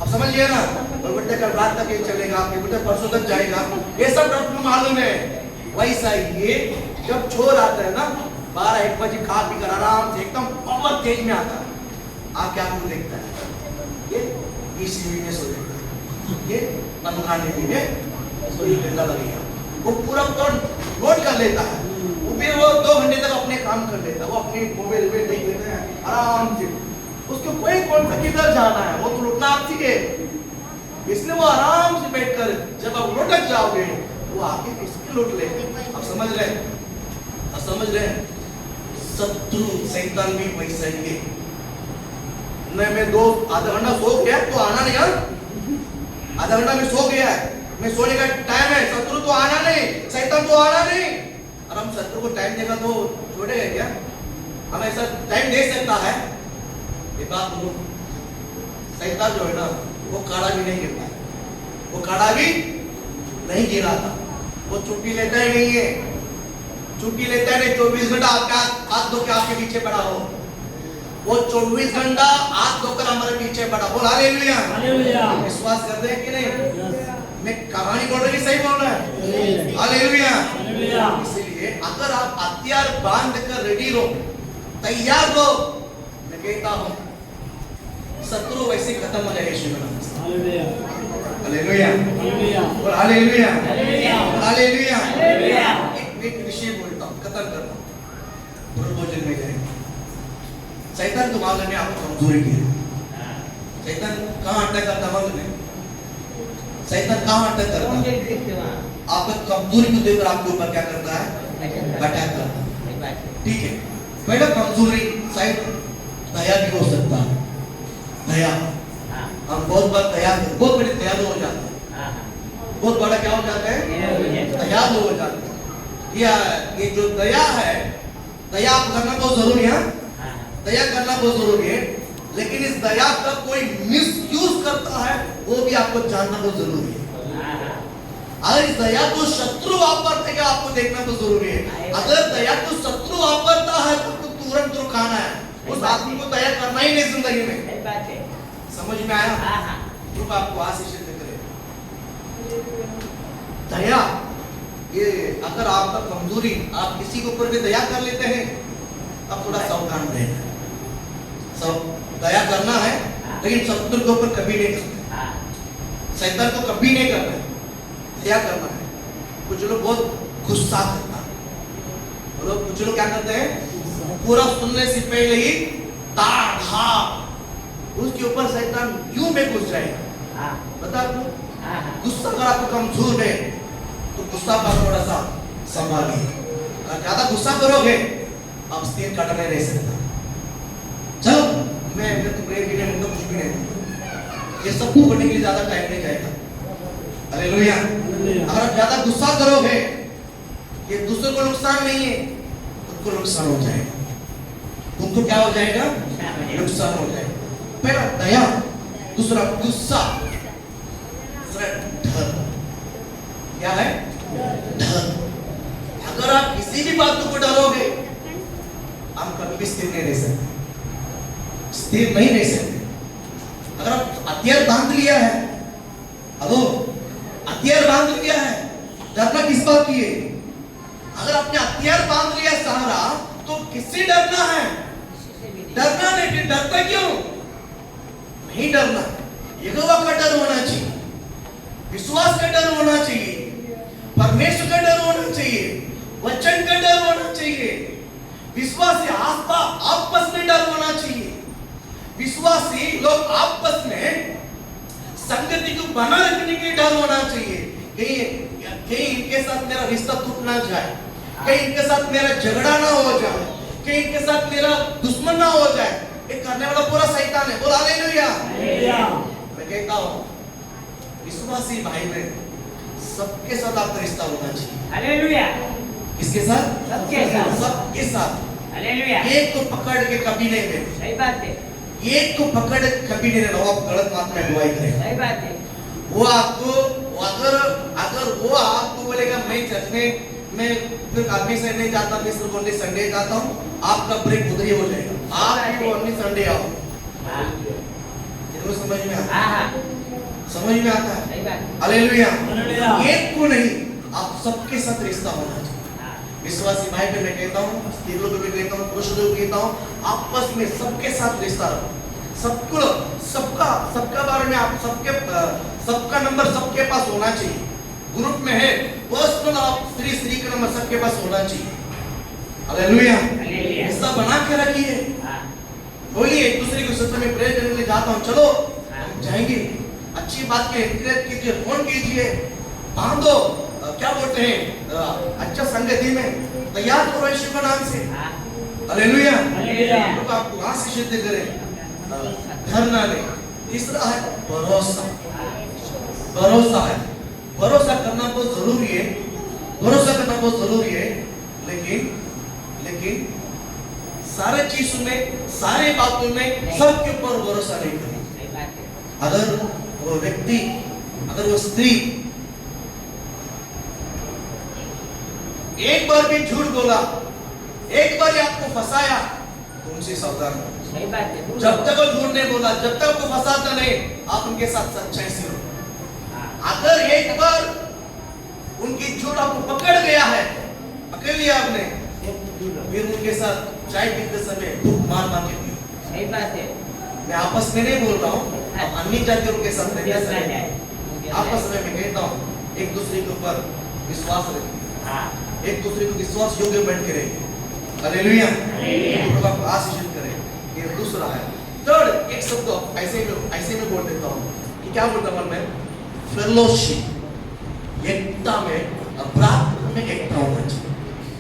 अब समझ लिया ना, और बेटे कल रात तक ये चलेगा, आपके बेटे परसों तक जाएगा, ये सब डॉक्टर को मालूम है। वैसा ये जब चोर आता है ना 12-1 बजे खा पी कर आराम से एकदम पावर तेज में आता है, आप क्या कुछ देखता है, ये ईसीवी में सो जाएगा, ये मनखाने में सोई घंटा लगेगा, वो पूरा नोट कर लेता है, वो फिर वो 2 घंटे तक अपने काम कर लेता है, वो अपने मोबाइल में देख लेते हैं आराम से। उसको कोई कौन सा किधर जाना है वो तो लुटना आप सीखे, इसलिए वो आराम से बैठकर जब आप लुटक जाओगे वो आके किसके लूट ले। अब समझ रहे शत्रु शैतान भी वैसा ही है। मैं 2-आधा घंटा सो गया तो आना नहीं, आधा घंटा में सो गया है, मैं सोने का टाइम है, शत्रु तो आना नहीं, शैतान तो आना नहीं। और हम शत्रु को टाइम देगा तो छोड़ेगा क्या? हम ऐसा टाइम दे सकता है? एक बात बोलो, शैतान जो है ना वो काड़ा भी नहीं गिरता है, वो काड़ा भी नहीं गिरा था, वो छुट्टी लेता ही नहीं है, छुट्टी लेता है नहीं। 24 घंटा आपका हाथ धो के आपके पीछे पड़ा हो, वो 24 घंटा हाथ धोकर हमारे पीछे पड़ा। बोल हालेलुया, विश्वास करते हैं कि नहीं? मैं कहानी बोल रही सही बोल रहा है? हालेलुया। इसलिए अगर आप हथियार बांध कर रेडी रहो, तैयार रहो, मैं कहता हूं शत्रु वैसे खत्म हो जाएगा। यीशु का नाम से हालेलुया, और हालेलुया, हालेलुया। एक विषय बोलता हूं, खत्म करता हूं, पूरे भोजन में जाएंगे। शैतान तो मालूम है आपको कमजोरी की है, शैतान कहां अटैक करता मालूम है? शैतान कहां अटैक करता है? आपका कमजोरी को देखकर आपके ऊपर क्या करता है? अटैक करता है। ठीक है, पहला कमजोरी शायद दया भी हो सकता है। दया, हम बहुत बड़े दयालु हो जाते हैं, बहुत बड़ा क्या हो जाता है? दयालु हो जाते हैं। ये जो दया है, दया आपको करना बहुत जरूरी है, दया करना बहुत जरूरी है, लेकिन इस दया का कोई मिसयूज करता है वो भी आपको जानना बहुत जरूरी है। अगर इस दया को शत्रु वापरते क्या आपको देखना तो जरूरी है। अगर दया को शत्रु वापरता है तो तुरंत खाना है, उस आदमी को दया करना ही नहीं जिंदगी में। समझ में आया? तो आपको आशीष करे दया। ये अगर आपका कमजोरी, आप किसी के ऊपर भी दया कर लेते हैं, अब थोड़ा सावधान रहना। सब दया करना है लेकिन शत्रु के ऊपर कभी नहीं करना, शैतान को कभी नहीं करना है, दया करना है। कुछ लोग बहुत गुस्सा करता है, कुछ लोग क्या करते हैं? पूरा सुनने से पहले ही उसके ऊपर शैतान यूं में घुस जाएगा। बता दो, गुस्सा अगर आपको कमजोर है तो गुस्सा पर थोड़ा सा संभालिए। अगर ज्यादा गुस्सा करोगे आप स्थिर कट में रह सकता। चलो मैं तो प्रेयर के लिए तो कुछ भी नहीं, ये सब करने के लिए ज्यादा टाइम नहीं जाएगा। हालेलुया। अगर आप ज्यादा गुस्सा करोगे ये दूसरे को नुकसान नहीं है, खुद को नुकसान हो जाएगा। तुमको क्या हो जाएगा? नुकसान हो जाएगा। पहला दया, दूसरा गुस्सा, तीसरा डर। क्या है? डर। अगर आप किसी भी बात को डरोगे, आप कभी भी स्थिर नहीं रह सकते, स्थिर नहीं रह सकते। अगर आप हथियार बांध लिया है, हेलो, हथियार बांध लिया है, डरना किस बात की है? अगर आपने हथियार बांध लिया सहारा, तो किससे डरना है? डरना नहीं। फिर डरता क्यों? नहीं डरना। यहोवा का डर होना चाहिए, विश्वास का डर होना चाहिए, परमेश्वर का डर होना चाहिए, वचन का डर होना चाहिए। विश्वासी आपस में डर होना चाहिए। विश्वासी लोग आपस में संगति को बना रखने के डर होना चाहिए। कहीं इनके साथ मेरा रिश्ता टूट ना जाए, कहीं इनके साथ मेरा झगड़ा ना हो जाए, कहीं इनके साथ मेरा दुश्मन ना हो जाए। ये करने वाला पूरा शैतान है। बोल हालेलुया। मैं कहता हूँ विश्वासी भाई बहन सबके साथ आपका रिश्ता होना चाहिए। हालेलुया। किसके साथ? सबके साथ। सबके साथ। हालेलुया। एक को पकड़ के कभी नहीं देना। सही बात है। एक को पकड़ कभी नहीं देना। वो आप गलत बात में अगुवाई करेगा। सही बात है। वो आपको अगर वो आपको बोलेगा मैं चर्च में मैं फिर काफी से नहीं जाता, मैं सिर्फ ओनली संडे जाता हूँ, आपका ब्रेक उधर ही हो जाएगा। आप भी ओनली संडे आओ। इनको समझ में आता है? समझ में आता है? सही बात है। हालेलुया। हालेलुया। एक को नहीं, आप सबके साथ रिश्ता होना चाहिए। विश्वासी भाई पे मैं कहता हूँ, स्त्रियों को भी कहता हूँ, पुरुषों को कहता हूँ, आपस में सबके साथ रिश्ता रखो। सबको सबका बारे में आप सबका नंबर सबके पास होना चाहिए। ग्रुप में है पर्सनल, आप स्त्री का नंबर सबके पास होना चाहिए। हालेलुया। रिश्ता बना के रखिए। बोलिए एक दूसरे के सत्य में प्रेयर करने जाता हूँ, चलो हम जाएंगे, अच्छी बात के एनकरेज कीजिए, फोन कीजिए, बांधो, क्या बोलते हैं, अच्छा संगति में तैयार करो यीशु के नाम से। हालेलुया। लोग आपको आशीष करे, डरना नहीं। तीसरा है भरोसा। भरोसा है, भरोसा करना बहुत जरूरी है, भरोसा करना बहुत जरूरी है। लेकिन सारे चीजों में, सारे बातों में सबके ऊपर भरोसा नहीं करना। अगर वो व्यक्ति, अगर वो स्त्री एक बार भी झूठ बोला, एक बार आपको फंसाया, तो उनसे सावधान हो। सही बात है। जब तक वो झूठ नहीं बोला, जब तक वो फंसाता नहीं, आप उनके साथ सच्चाई से रहो। अगर एक बार उनकी झूठ आपको पकड़ गया है, पकड़ लिया आपने, फिर उनके साथ चाय पीते समय धूप मार के पियो। सही बात है। मैं आपस में नहीं बोल रहा हूँ, आप अन्य जातियों के साथ रहते समय आपस में मैं कहता हूँ एक दूसरे के ऊपर विश्वास रखिए, एक दूसरे को विश्वास योग्य बन के रहिए। हालेलुया। प्रभु आपको आशीष करे। ये दूसरा है। थर्ड एक शब्द ऐसे में बोल देता हूँ कि क्या बोलता हूँ मैं, फेलोशिप। एकता में, प्रार्थना में एकता होना चाहिए।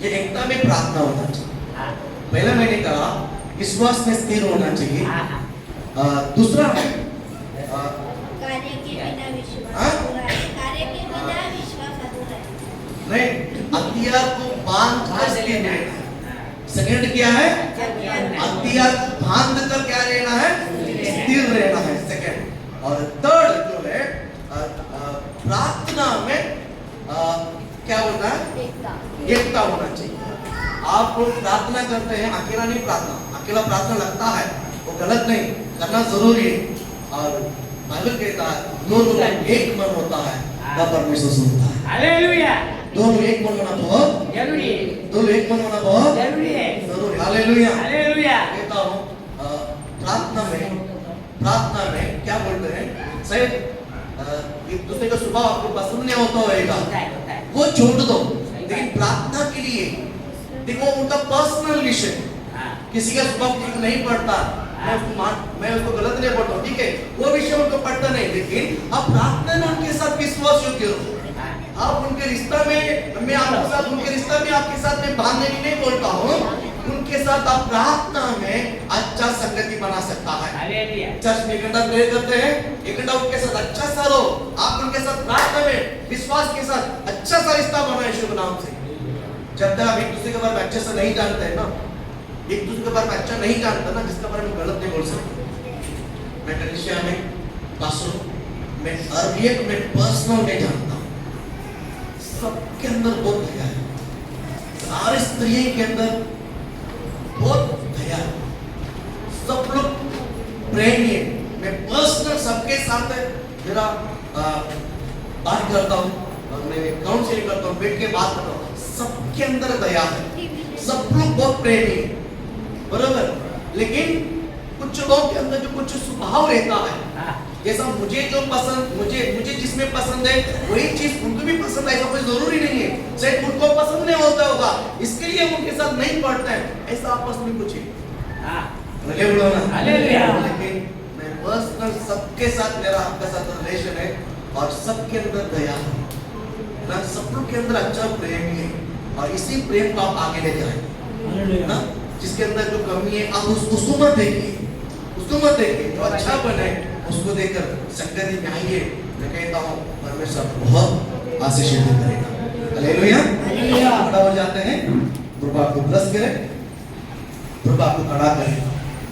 ये एकता में प्रार्थना होना चाहिए। पहला मैंने कहा विश्वास में स्थिर होना चाहिए। दूसरा है कार्य के बिना विश्वास अधूरा है। कार्य के बिना विश्वास अधूरा है। नहीं, हथियार को बांध कर स्थिर रहना है। सेकंड क्या है? हथियार को बांध कर क्या रहना है? स्थिर रहना है, सेकंड। और थर्ड जो है प्रार्थना में क्या होना है? एकता होना चाहिए। आप लोग प्रार्थना करते हैं, अकेला नहीं प्रार्थना, अकेला प्रार्थना लगता है, वो गलत नहीं, करना जरूरी है। और बाइबल कहता है दोनों में एक मन होता है तब परमेश्वर सुनता है। हालेलुया। दोनों एक मन होना बहुत जरूरी है। दोनों एक मन होना बहुत जरूरी है। जरूरी। हालेलुया। हालेलुया। कहता हूँ प्रार्थना में क्या बोलते हैं, शायद एक दूसरे का स्वभाव आपको पसंद नहीं होता होगा, वो छोड़ दो, लेकिन प्रार्थना के लिए देखो उनका पर्सनल विषय, किसी का स्वभाव ठीक नहीं पड़ता, मैं उसको गलत नहीं बोलता हूँ, ठीक है, वो विषय उनको पड़ता नहीं, लेकिन आप प्रार्थना में उनके साथ विश्वास योग्य हो। आप उनके रिश्ता में, मैं आपके साथ उनके रिश्ता में आपके साथ में बांधने की नहीं बोलता हूँ, उनके साथ आप प्रार्थना में अच्छा संगति बना सकता है। हालेलुया। चर्च में इकट्ठा प्रेयर करते हैं, इकट्ठा उनके साथ अच्छा सा रहो, आप उनके साथ प्रार्थना में विश्वास के साथ अच्छा सा रिश्ता बनाए यीशु के नाम से। जब तक आप एक दूसरे के बारे में अच्छे से नहीं जानते हैं ना, एक दूसरे के बारे में अच्छा नहीं जानते ना, जिसके बारे में गलत नहीं बोल सकते। मैं कलीसिया में पासो मैं हर एक में पर्सनल में जानता हूँ, सबके अंदर बहुत दया है, सारी स्त्रियों के अंदर बहुत दया है, सब लोग प्रेमी है। मैं पर्सनल सबके साथ मेरा बात करता हूँ और मैं काउंसलिंग करता हूँ, बैठ के बात करता हूँ, सबके अंदर दया है, सब लोग बहुत प्रेमी है, बराबर। लेकिन कुछ लोगों के अंदर जो कुछ स्वभाव रहता है, जैसा मुझे जो पसंद, मुझे जिसमें पसंद है वही चीज उनको भी पसंद है, ऐसा कोई जरूरी नहीं है। शायद उनको पसंद नहीं होता होगा, इसके लिए उनके साथ नहीं पढ़ता है, ऐसा आपस में कुछ है। लेकिन मैं पर्सनल सबके साथ, मेरा आपके साथ रिलेशन है और सबके अंदर दया है ना, सब लोग के अंदर अच्छा प्रेम है और इसी प्रेम को आप आगे ले जाए ना। जिसके अंदर जो कमी है आप उसको मत देखिए, जो अच्छा बने उसको देखकर संगति में आइए। मैं कहता हूँ परमेश्वर बहुत आशीषित करेगा। हालेलुया। खड़ा हो जाते हैं, प्रभु आपको ब्लेस करे, प्रभु आपको खड़ा करे।